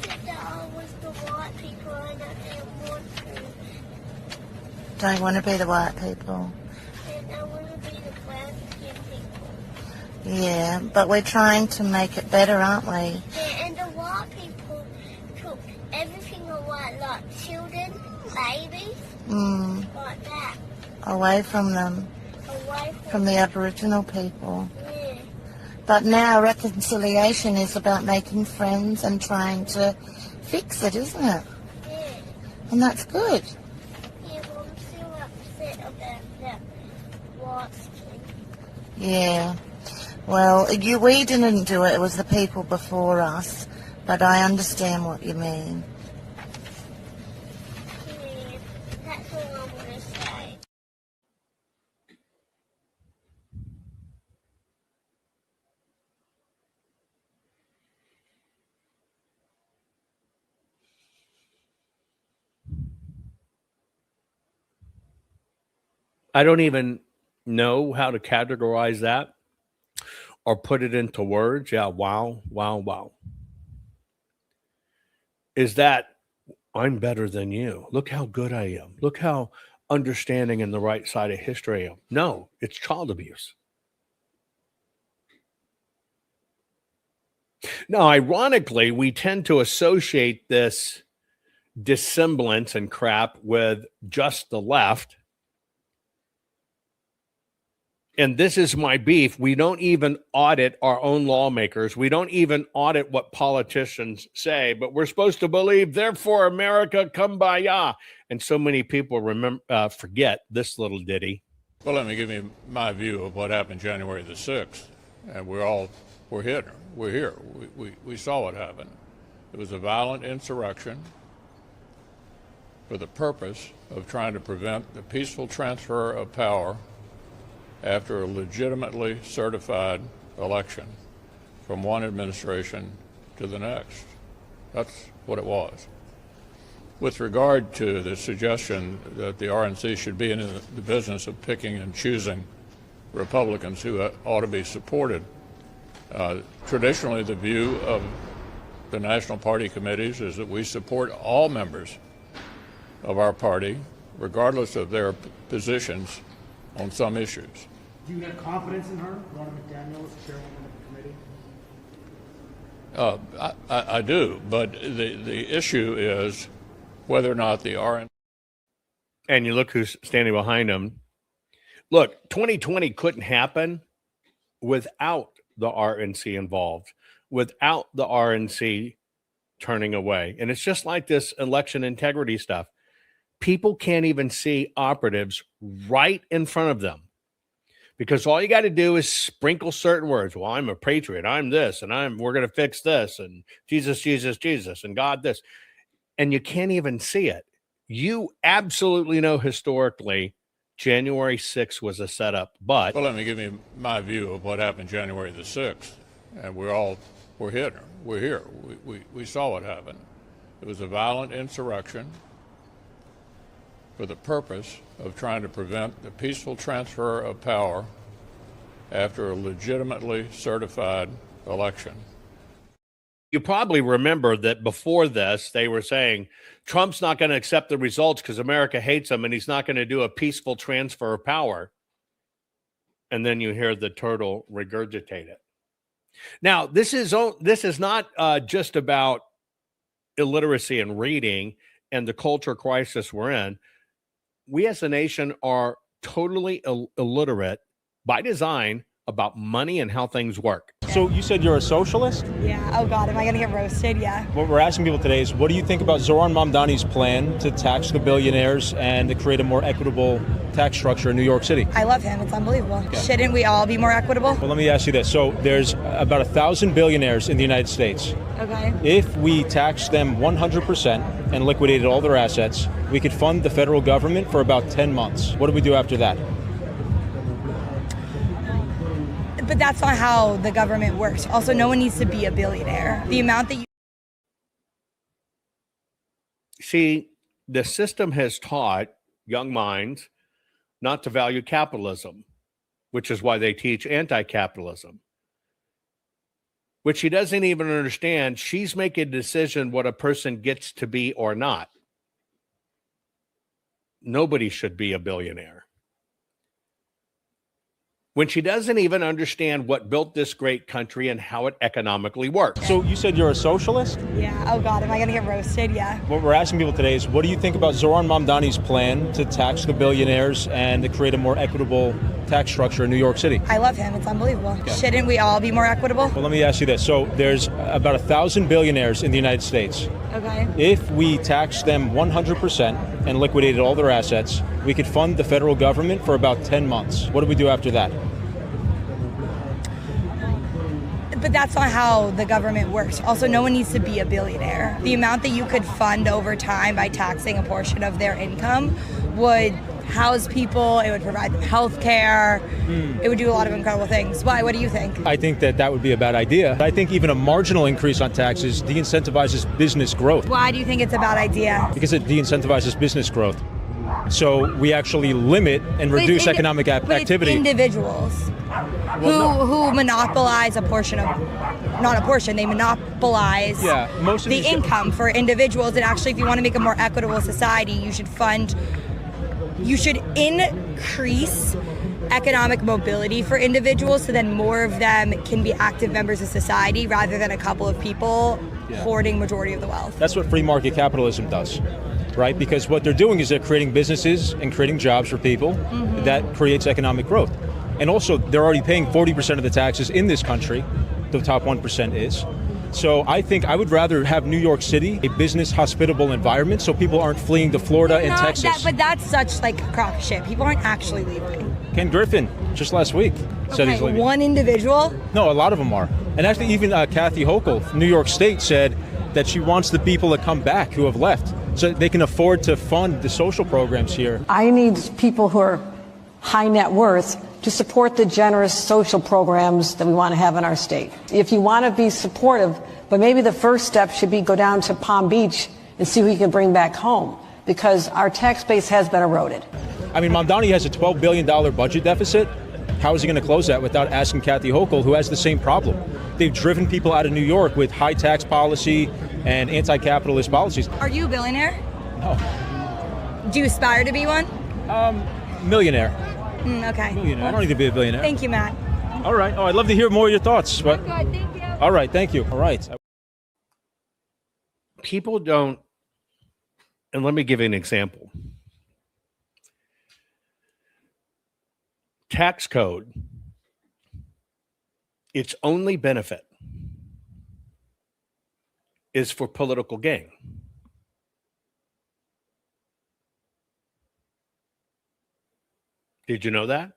said that I was the white people and I didn't want to. Don't want to be the white people. And I want to be the brown skin people. Yeah, but we're trying to make it better, aren't we? Yeah, and the white people took everything away, like children, babies, like that, Away from them, away from the Aboriginal people. Yeah. But now reconciliation is about making friends and trying to fix it, isn't it? Yeah. And that's good. Yeah, but I'm still upset about that white skin. Yeah. Well, we didn't do it. It was the people before us. But I understand what you mean. Yeah, that's all I want to say. I don't even know how to categorize that or put it into words. Yeah, wow, wow, wow. Is that I'm better than you? Look how good I am. Look how understanding and the right side of history I am. No, it's child abuse. Now, ironically, we tend to associate this dissemblance and crap with just the left. And this is my beef. We don't even audit our own lawmakers. We don't even audit what politicians say, but we're supposed to believe, therefore, America, kumbaya. And so many people forget this little ditty. Well, let me give you my view of what happened January the 6th. And we're here. We saw what happened. It was a violent insurrection for the purpose of trying to prevent the peaceful transfer of power after a legitimately certified election from one administration to the next. That's what it was. With regard to the suggestion that the RNC should be in the business of picking and choosing Republicans who ought to be supported, traditionally the view of the national party committees is that we support all members of our party, regardless of their positions on some issues. Do you have confidence in her, Ronna McDaniel, as chairwoman of the committee? I do, but the issue is whether or not the RNC... And you look who's standing behind him. Look, 2020 couldn't happen without the RNC involved, without the RNC turning away. And it's just like this election integrity stuff. People can't even see operatives right in front of them because all you got to do is sprinkle certain words. Well, I'm a patriot. I'm this, and we're going to fix this, and Jesus, Jesus, Jesus, and God this. And you can't even see it. You absolutely know historically January 6th was a setup, but... Well, let me give you my view of what happened January the 6th. And we're here. We saw what happened. It was a violent insurrection for the purpose of trying to prevent the peaceful transfer of power after a legitimately certified election. You probably remember that before this, they were saying Trump's not going to accept the results because America hates him and he's not going to do a peaceful transfer of power. And then you hear the turtle regurgitate it. Now, this is not just about illiteracy and reading and the culture crisis we're in. We as a nation are totally illiterate by design about money and how things work. So you said you're a socialist? Yeah. Oh, God. Am I going to get roasted? Yeah. What we're asking people today is, what do you think about Zoran Mamdani's plan to tax the billionaires and to create a more equitable tax structure in New York City? I love him. It's unbelievable. Okay. Shouldn't we all be more equitable? Well, let me ask you this. So there's about 1,000 billionaires in the United States. Okay. If we taxed them 100% and liquidated all their assets, we could fund the federal government for about 10 months. What do we do after that? But that's not how the government works. Also, no one needs to be a billionaire. The amount that you... See, the system has taught young minds not to value capitalism, which is why they teach anti-capitalism, which she doesn't even understand. She's making a decision what a person gets to be or not. Nobody should be a billionaire. When she doesn't even understand what built this great country and how it economically works. So you said you're a socialist? Yeah. Oh, God. Am I going to get roasted? Yeah. What we're asking people today is, what do you think about Zoran Mamdani's plan to tax the billionaires and to create a more equitable tax structure in New York City? I love him. It's unbelievable. Okay. Shouldn't we all be more equitable? Well, let me ask you this. So there's about 1,000 billionaires in the United States. Okay. If we taxed them 100% and liquidated all their assets, we could fund the federal government for about 10 months. What do we do after that? But that's not how the government works. Also, no one needs to be a billionaire. The amount that you could fund over time by taxing a portion of their income would house people, it would provide them health care, it would do a lot of incredible things. Why? What do you think? I think that would be a bad idea. I think even a marginal increase on taxes de-incentivizes business growth. Why do you think it's a bad idea? Because it de-incentivizes business growth. So we actually limit and reduce economic activity. It's individuals who monopolize a portion of, not a portion, they monopolize the income for individuals. And actually, if you want to make a more equitable society, you should increase economic mobility for individuals so then more of them can be active members of society rather than a couple of people hoarding majority of the wealth. That's what free market capitalism does. Right? Because what they're doing is they're creating businesses and creating jobs for people. That creates economic growth. And also, they're already paying 40% of the taxes in this country. The top 1% is. So I think I would rather have New York City a business hospitable environment so people aren't fleeing to Florida and Texas. But that's such like a crock of shit. People aren't actually leaving. Ken Griffin, just last week, said he's leaving. One individual? No, a lot of them are. And actually even Kathy Hochul from New York State said that she wants the people to come back who have left so they can afford to fund the social programs here. I need people who are high net worth to support the generous social programs that we want to have in our state. If you want to be supportive, but maybe the first step should be go down to Palm Beach and see who you can bring back home, because our tax base has been eroded. I mean, Mamdani has a $12 billion budget deficit. How is he going to close that without asking Kathy Hochul, who has the same problem? They've driven people out of New York with high tax policy and anti-capitalist policies. Are you a billionaire? No. Do you aspire to be one? Millionaire. Okay. Millionaire. I don't need to be a billionaire. Thank you, Matt. All right. Oh, I'd love to hear more of your thoughts. But... Good, thank you. All right, thank you. All right. People don't, and let me give you an example. Tax code, its only benefit is for political gain. Did you know that?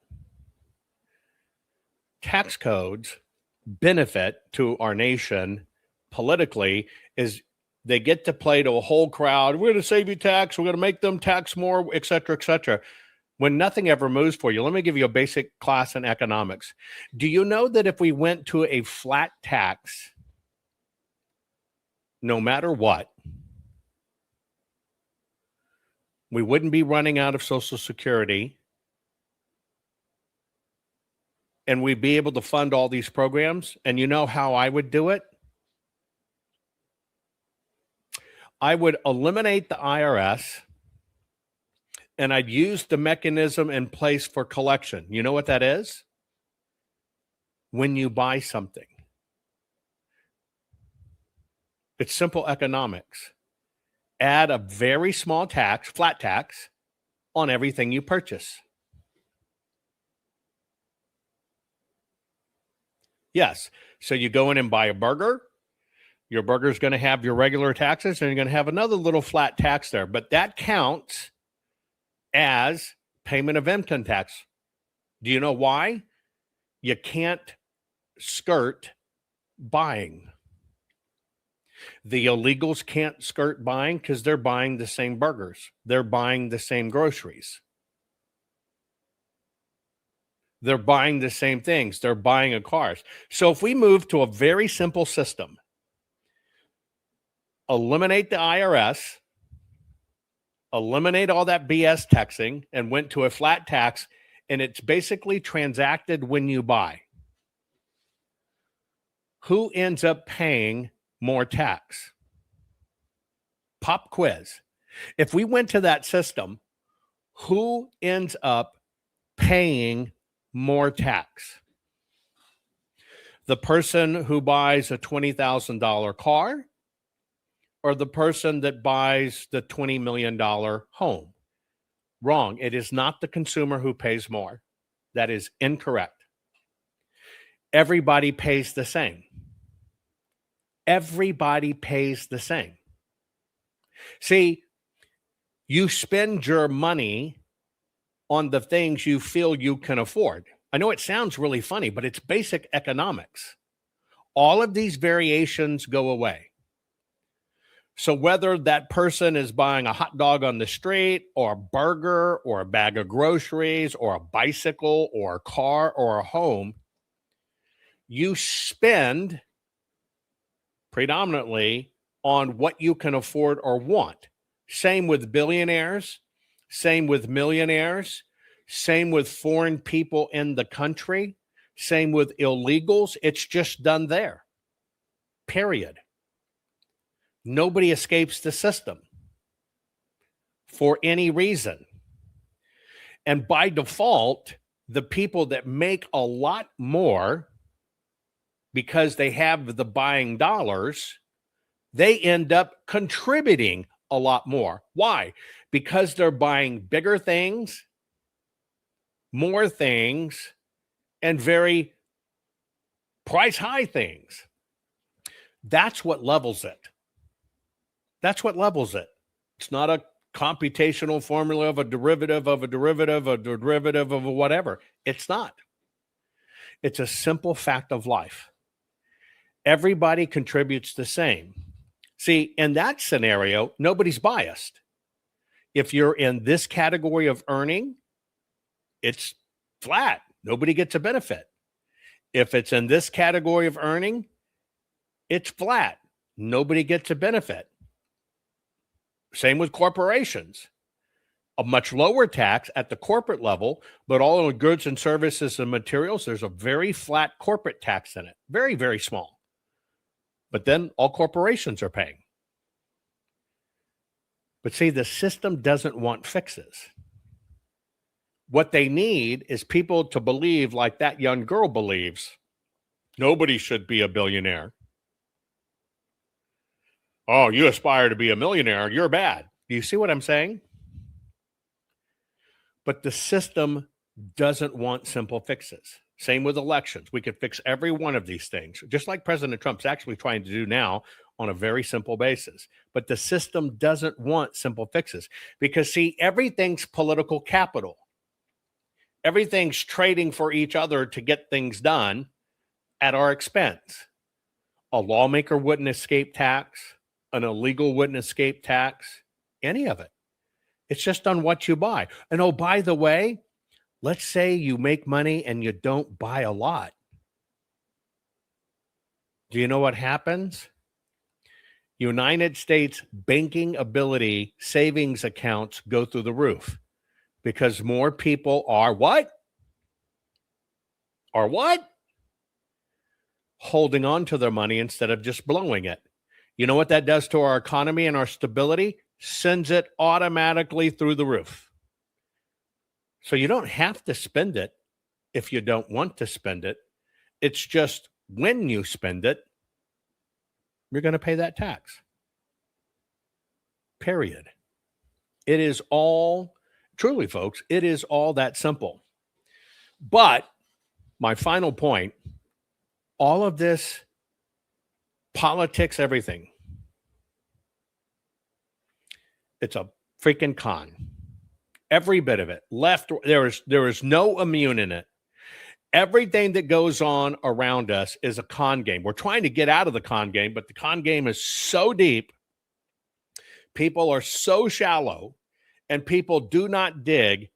Tax codes benefit to our nation politically is they get to play to a whole crowd. We're going to save you tax. We're going to make them tax more, et cetera, when nothing ever moves for you. Let me give you a basic class in economics. Do you know that if we went to a flat tax, no matter what, we wouldn't be running out of Social Security, and we'd be able to fund all these programs? And you know how I would do it? I would eliminate the IRS, and I'd use the mechanism in place for collection. You know what that is? When you buy something. It's simple economics. Add a very small tax, flat tax, on everything you purchase. Yes. So you go in and buy a burger. Your burger is going to have your regular taxes, and you're going to have another little flat tax there. But that counts as payment of income tax. Do you know why? You can't skirt buying. The illegals can't skirt buying because they're buying the same burgers. They're buying the same groceries. They're buying the same things. They're buying cars. So if we move to a very simple system, eliminate the IRS, eliminate all that BS taxing, and went to a flat tax, and it's basically transacted when you buy. Who ends up paying more tax? Pop quiz. If we went to that system, who ends up paying more tax? The person who buys a $20,000 car, or the person that buys the $20 million home? Wrong. It is not the consumer who pays more. That is incorrect. Everybody pays the same. Everybody pays the same. See, you spend your money on the things you feel you can afford. I know it sounds really funny, but it's basic economics. All of these variations go away. So whether that person is buying a hot dog on the street, or a burger, or a bag of groceries, or a bicycle, or a car, or a home, you spend predominantly on what you can afford or want. Same with billionaires, same with millionaires, same with foreign people in the country, same with illegals. It's just done there. Period. Nobody escapes the system for any reason. And by default, the people that make a lot more because they have the buying dollars, they end up contributing a lot more. Why? Because they're buying bigger things, more things, and very price high things. That's what levels it. That's what levels it. It's not a computational formula of a derivative of a derivative, a derivative of a whatever. It's not. It's a simple fact of life. Everybody contributes the same. See, in that scenario, nobody's biased. If you're in this category of earning, it's flat. Nobody gets a benefit. If it's in this category of earning, it's flat. Nobody gets a benefit. Same with corporations. A much lower tax at the corporate level, but all the goods and services and materials, there's a very flat corporate tax in it. Very, very small. But then all corporations are paying. But see, the system doesn't want fixes. What they need is people to believe, like that young girl believes, nobody should be a billionaire. Oh, you aspire to be a millionaire, you're bad. Do you see what I'm saying? But the system doesn't want simple fixes. Same with elections. We could fix every one of these things, just like President Trump's actually trying to do now on a very simple basis. But the system doesn't want simple fixes because, see, everything's political capital. Everything's trading for each other to get things done at our expense. A lawmaker wouldn't escape tax. An illegal wouldn't escape tax. Any of it. It's just on what you buy. And oh, by the way, let's say you make money and you don't buy a lot. Do you know what happens? United States banking ability savings accounts go through the roof because more people are what? Are what? Holding on to their money instead of just blowing it. You know what that does to our economy and our stability? Sends it automatically through the roof. So you don't have to spend it if you don't want to spend it. It's just when you spend it, you're going to pay that tax. Period. It is all, truly, folks, it is all that simple. But my final point, all of this politics, everything, it's a freaking con. Every bit of it. Left, there is no immune in it. Everything that goes on around us is a con game. We're trying to get out of the con game, but the con game is so deep. People are so shallow, and people do not dig.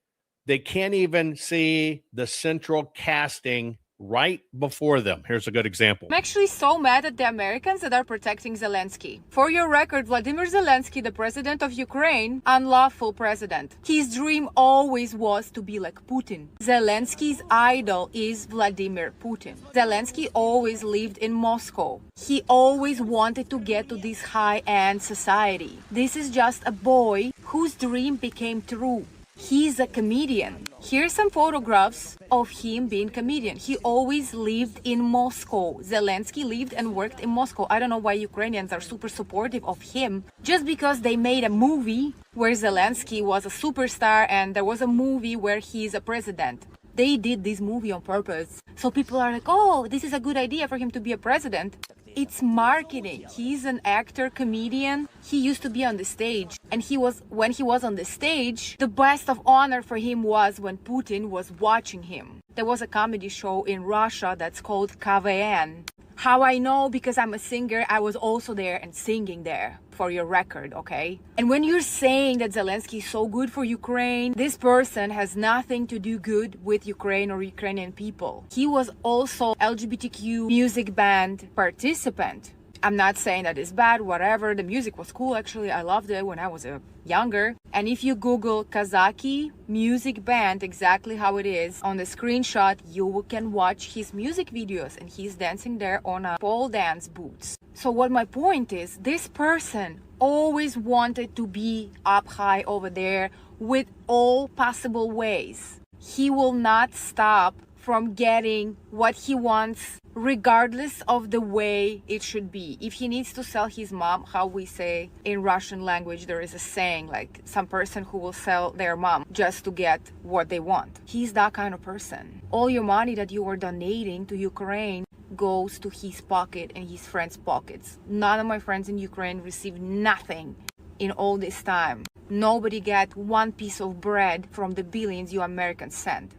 They can't even see the central casting right before them. Here's a good example. I'm actually so mad at the Americans that are protecting Zelensky. For your record, Vladimir Zelensky, the president of Ukraine, unlawful president. His dream always was to be like Putin. Zelensky's idol is Vladimir Putin. Zelensky always lived in Moscow. He always wanted to get to this high-end society. This is just a boy whose dream became true. He's a comedian. Here's some photographs of him being a comedian. He always lived in Moscow. Zelensky lived and worked in Moscow. I don't know why Ukrainians are super supportive of him. Just because they made a movie where Zelensky was a superstar and there was a movie where he's a president. They did this movie on purpose. So people are like, oh, this is a good idea for him to be a president. It's marketing. He's an actor, comedian. He used to be on the stage. And when he was on the stage, the best of honor for him was when Putin was watching him. There was a comedy show in Russia that's called KVN. How I know? Because I'm a singer. I was also there and singing there, for your record, okay? And when you're saying that Zelensky is so good for Ukraine, this person has nothing to do good with Ukraine or Ukrainian people. He was also LGBTQ music band participant. I'm not saying that it's bad, whatever. The music was cool, actually. I loved it when I was younger. And if you Google Kazaki music band, exactly how it is, on the screenshot, you can watch his music videos. And he's dancing there on a pole dance boots. So what my point is, this person always wanted to be up high over there with all possible ways. He will not stop from getting what he wants regardless of the way it should be. If he needs to sell his mom, how we say in Russian language, there is a saying like some person who will sell their mom just to get what they want. He's that kind of person. All your money that you are donating to Ukraine goes to his pocket and his friends' pockets. None of my friends in Ukraine received nothing in all this time. Nobody got one piece of bread from the billions you Americans send.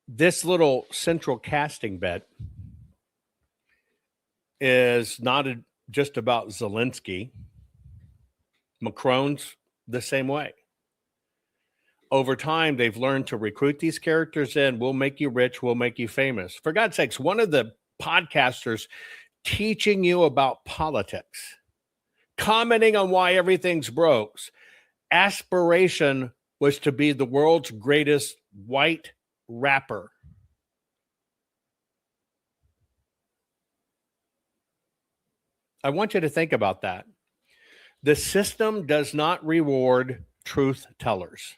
This little central casting bet is not just about Zelensky. Macron's the same way. Over time, they've learned to recruit these characters in. We'll make you rich. We'll make you famous. For God's sakes, one of the podcasters teaching you about politics, commenting on why everything's broke, aspiration was to be the world's greatest white rapper. I want you to think about that. The system does not reward truth tellers.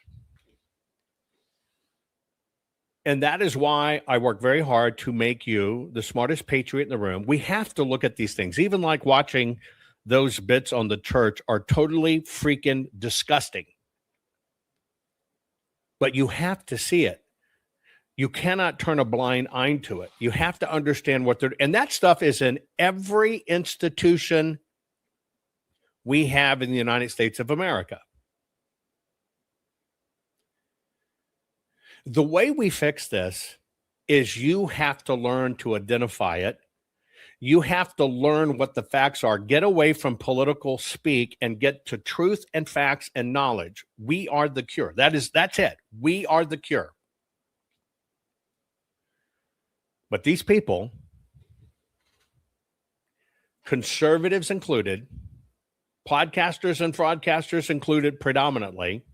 And that is why I work very hard to make you the smartest patriot in the room. We have to look at these things. Even like watching those bits on the church are totally freaking disgusting. But you have to see it. You cannot turn a blind eye to it. You have to understand what they're, and that stuff is in every institution we have in the United States of America. The way we fix this is you have to learn to identify it. You have to learn what the facts are. Get away from political speak and get to truth and facts and knowledge. We are the cure. That's it. We are the cure. But these people, conservatives included, podcasters and fraudcasters included predominantly,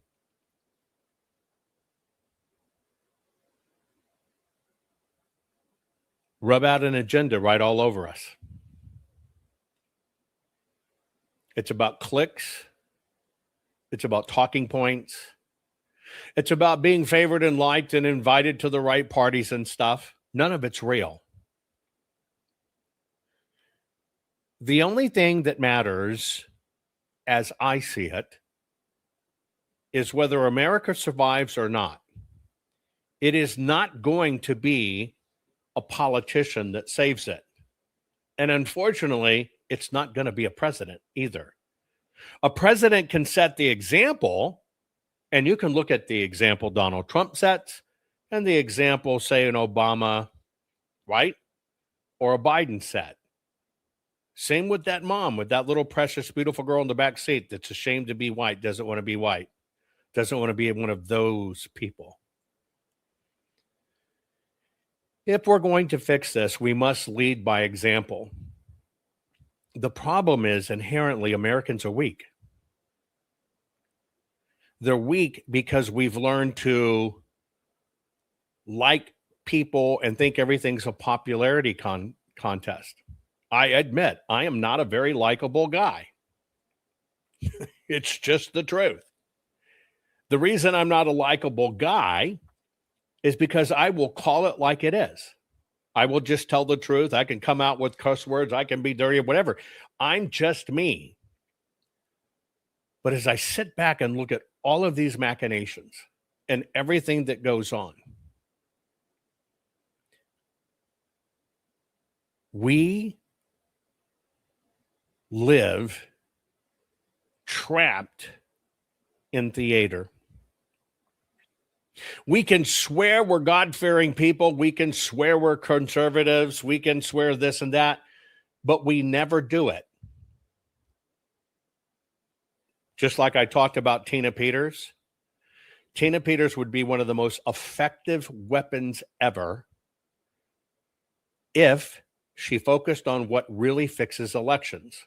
rub out an agenda right all over us. It's about clicks. It's about talking points. It's about being favored and liked and invited to the right parties and stuff. None of it's real. The only thing that matters, as I see it, is whether America survives or not. It is not going to be a politician that saves it. And unfortunately, it's not going to be a president either. A president can set the example, and you can look at the example Donald Trump sets and the example, say, an Obama, right? Or a Biden set. Same with that mom, with that little precious, beautiful girl in the back seat that's ashamed to be white, doesn't want to be white, doesn't want to be one of those people. If we're going to fix this, we must lead by example. The problem is inherently Americans are weak. They're weak because we've learned to like people and think everything's a popularity contest. I admit, I am not a very likable guy. It's just the truth. The reason I'm not a likable guy is because I will call it like it is. I will just tell the truth. I can come out with cuss words. I can be dirty, whatever. I'm just me. But as I sit back and look at all of these machinations and everything that goes on, we live trapped in theater. We can swear we're God-fearing people. We can swear we're conservatives. We can swear this and that, but we never do it. Just like I talked about Tina Peters. Tina Peters would be one of the most effective weapons ever if she focused on what really fixes elections.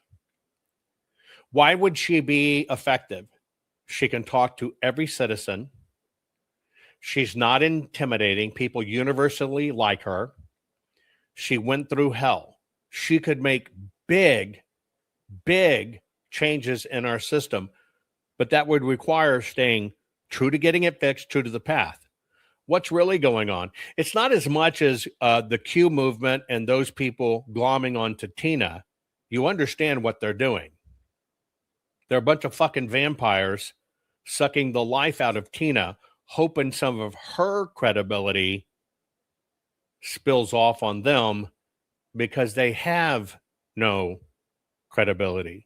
Why would she be effective? She can talk to every citizen. She's not intimidating. People universally like her. She went through hell. She could make big, big changes in our system, but that would require staying true to getting it fixed, true to the path. What's really going on? It's not as much as the Q movement and those people glomming onto Tina. You understand what they're doing. They're a bunch of fucking vampires sucking the life out of Tina, hoping some of her credibility spills off on them because they have no credibility.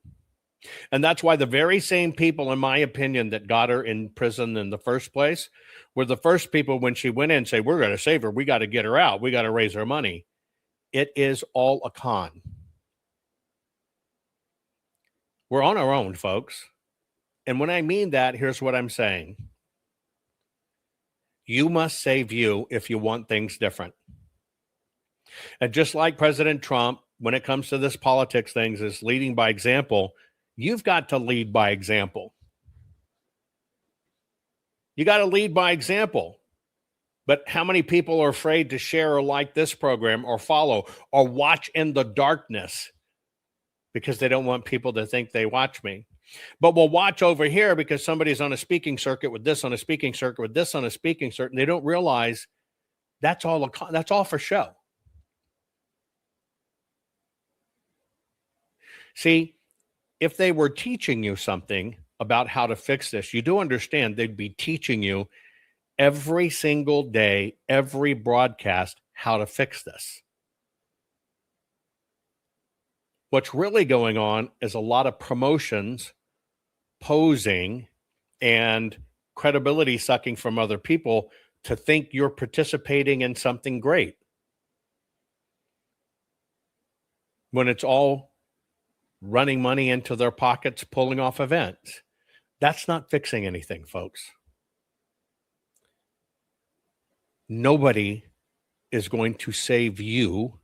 And that's why the very same people, in my opinion, that got her in prison in the first place were the first people when she went in say, we're going to save her. We got to get her out. We got to raise her money. It is all a con. We're on our own, folks. And when I mean that, here's what I'm saying. You must save you if you want things different. And just like President Trump, when it comes to this politics things, is leading by example, you've got to lead by example. You got to lead by example. But how many people are afraid to share or like this program or follow or watch in the darkness because they don't want people to think they watch me? But we'll watch over here because somebody's on a speaking circuit with this on a speaking circuit with this on a speaking circuit. And they don't realize that's all for show. See, if they were teaching you something about how to fix this, you do understand they'd be teaching you every single day, every broadcast, how to fix this. What's really going on is a lot of promotions, posing, and credibility sucking from other people to think you're participating in something great. When it's all running money into their pockets, pulling off events. That's not fixing anything, folks. Nobody is going to save you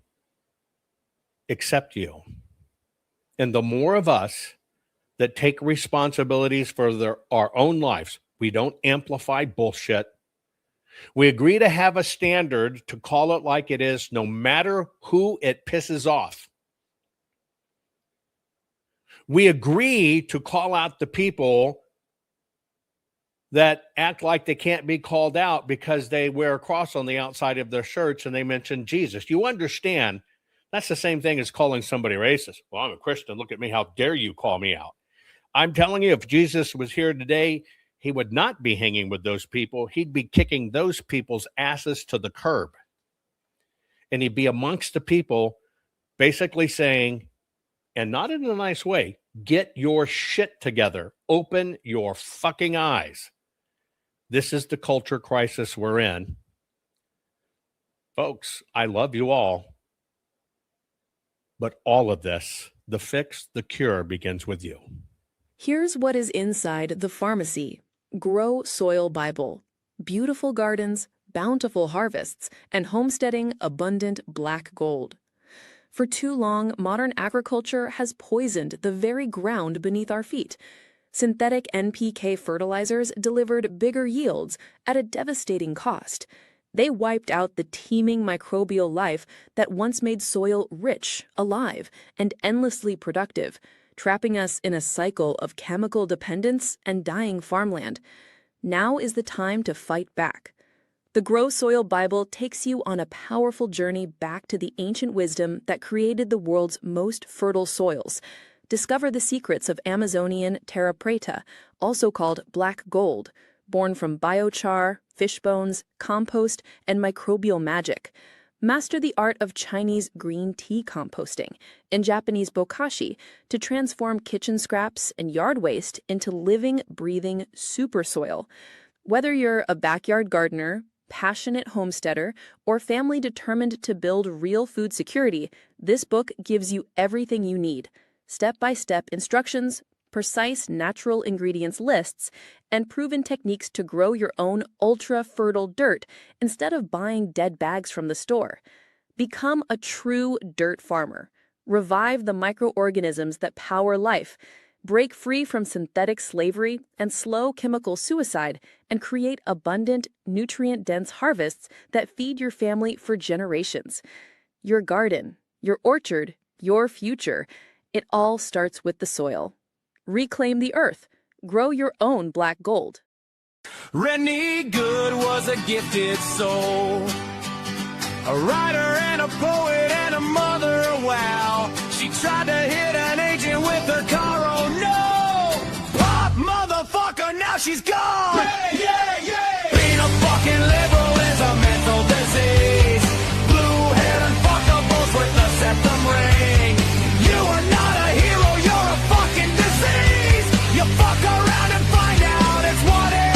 except you. And the more of us that take responsibilities for our own lives, we don't amplify bullshit. We agree to have a standard to call it like it is, no matter who it pisses off. We agree to call out the people that act like they can't be called out because they wear a cross on the outside of their shirts and they mention Jesus. You understand that's the same thing as calling somebody racist. Well, I'm a Christian. Look at me. How dare you call me out? I'm telling you, if Jesus was here today, he would not be hanging with those people. He'd be kicking those people's asses to the curb. And he'd be amongst the people basically saying, and not in a nice way, get your shit together. Open your fucking eyes. This is the culture crisis we're in. Folks, I love you all. But all of this, the fix, the cure, begins with you. Here's what is inside the pharmacy. Grow Soil Bible. Beautiful gardens, bountiful harvests, and homesteading abundant black gold. For too long, modern agriculture has poisoned the very ground beneath our feet. Synthetic NPK fertilizers delivered bigger yields at a devastating cost. They wiped out the teeming microbial life that once made soil rich, alive, and endlessly productive, trapping us in a cycle of chemical dependence and dying farmland. Now is the time to fight back. The Grow Soil Bible takes you on a powerful journey back to the ancient wisdom that created the world's most fertile soils. Discover the secrets of Amazonian terra preta, also called black gold, born from biochar, fish bones, compost, and microbial magic. Master the art of Chinese green tea composting and Japanese bokashi to transform kitchen scraps and yard waste into living, breathing super soil. Whether you're a backyard gardener, passionate homesteader, or family determined to build real food security, this book gives you everything you need. Step-by-step instructions, precise natural ingredients lists, and proven techniques to grow your own ultra-fertile dirt instead of buying dead bags from the store. Become a true dirt farmer. Revive the microorganisms that power life. Break free from synthetic slavery and slow chemical suicide and create abundant, nutrient-dense harvests that feed your family for generations. Your garden, your orchard, your future. It all starts with the soil. Reclaim the earth. Grow your own black gold. Rennie Good was a gifted soul, a writer and a poet and a mother, wow. She tried to hit an agent with her car, oh no! Pop, motherfucker, now she's gone! Yeah, yeah, yeah! Being a fucking liberal is a mental disease. Blue-haired and fuckables with the septum ring. You are not a hero, you're a fucking disease! You fuck around and find out it's what it is!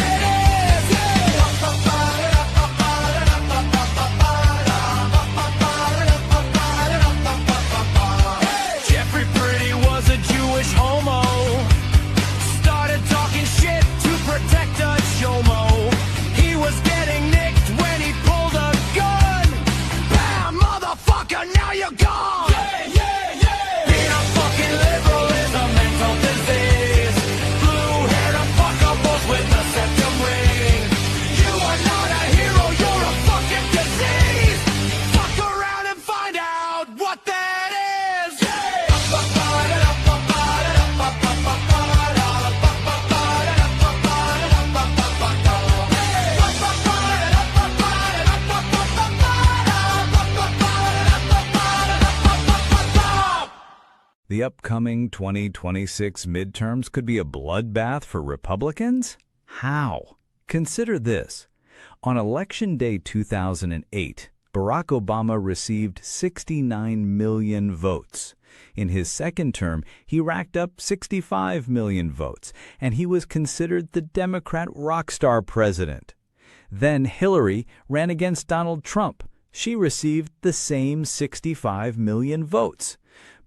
Jeffrey Pretty was a Jewish homo. Started talking shit to protect a chomo. He was getting nicked when he pulled a gun. Bam, motherfucker, now you're gone. Yeah, yeah, yeah. Being a fucking liberal is a mental disease. Blue-haired and fuckables with a septum ring. You are not a hero, you're a fucking disease. Fuck around and find out what that is. The upcoming 2026 midterms could be a bloodbath for Republicans? How? Consider this. On Election Day 2008, Barack Obama received 69 million votes. In his second term, he racked up 65 million votes, and he was considered the Democrat rock star president. Then Hillary ran against Donald Trump. She received the same 65 million votes.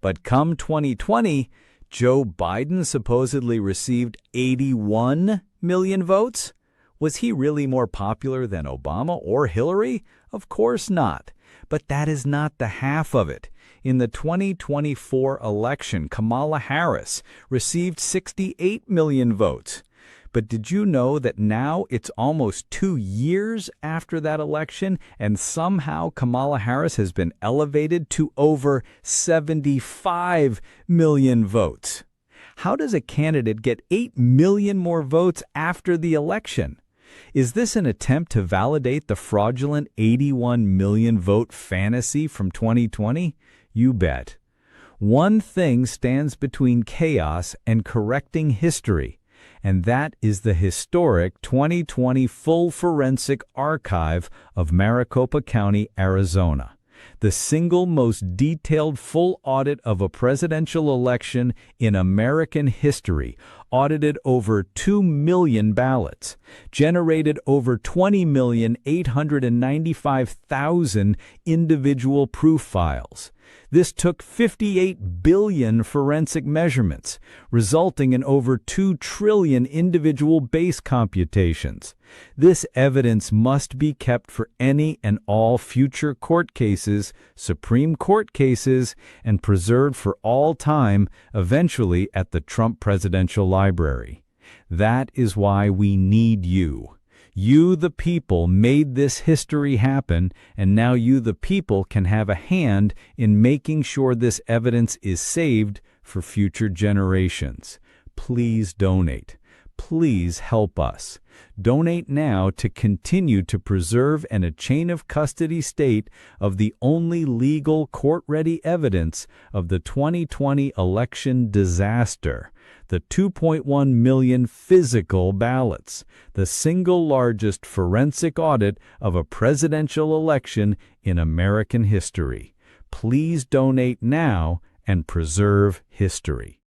But come 2020, Joe Biden supposedly received 81 million votes. Was he really more popular than Obama or Hillary? Of course not. But that is not the half of it. In the 2024 election, Kamala Harris received 68 million votes. But did you know that now it's almost 2 years after that election, and somehow Kamala Harris has been elevated to over 75 million votes? How does a candidate get 8 million more votes after the election? Is this an attempt to validate the fraudulent 81 million vote fantasy from 2020? You bet. One thing stands between chaos and correcting history, and that is the historic 2020 full forensic archive of Maricopa County, Arizona, the single most detailed full audit of a presidential election in American history, audited over 2 million ballots, generated over 20,895,000 individual proof files. This took 58 billion forensic measurements, resulting in over 2 trillion individual base computations. This evidence must be kept for any and all future court cases, Supreme Court cases, and preserved for all time, eventually at the Trump Presidential Library. That is why we need you. You, the people, made this history happen, and now you, the people, can have a hand in making sure this evidence is saved for future generations. Please donate. Please help us. Donate now to continue to preserve in a chain of custody state of the only legal court-ready evidence of the 2020 election disaster, the 2.1 million physical ballots, the single largest forensic audit of a presidential election in American history. Please donate now and preserve history.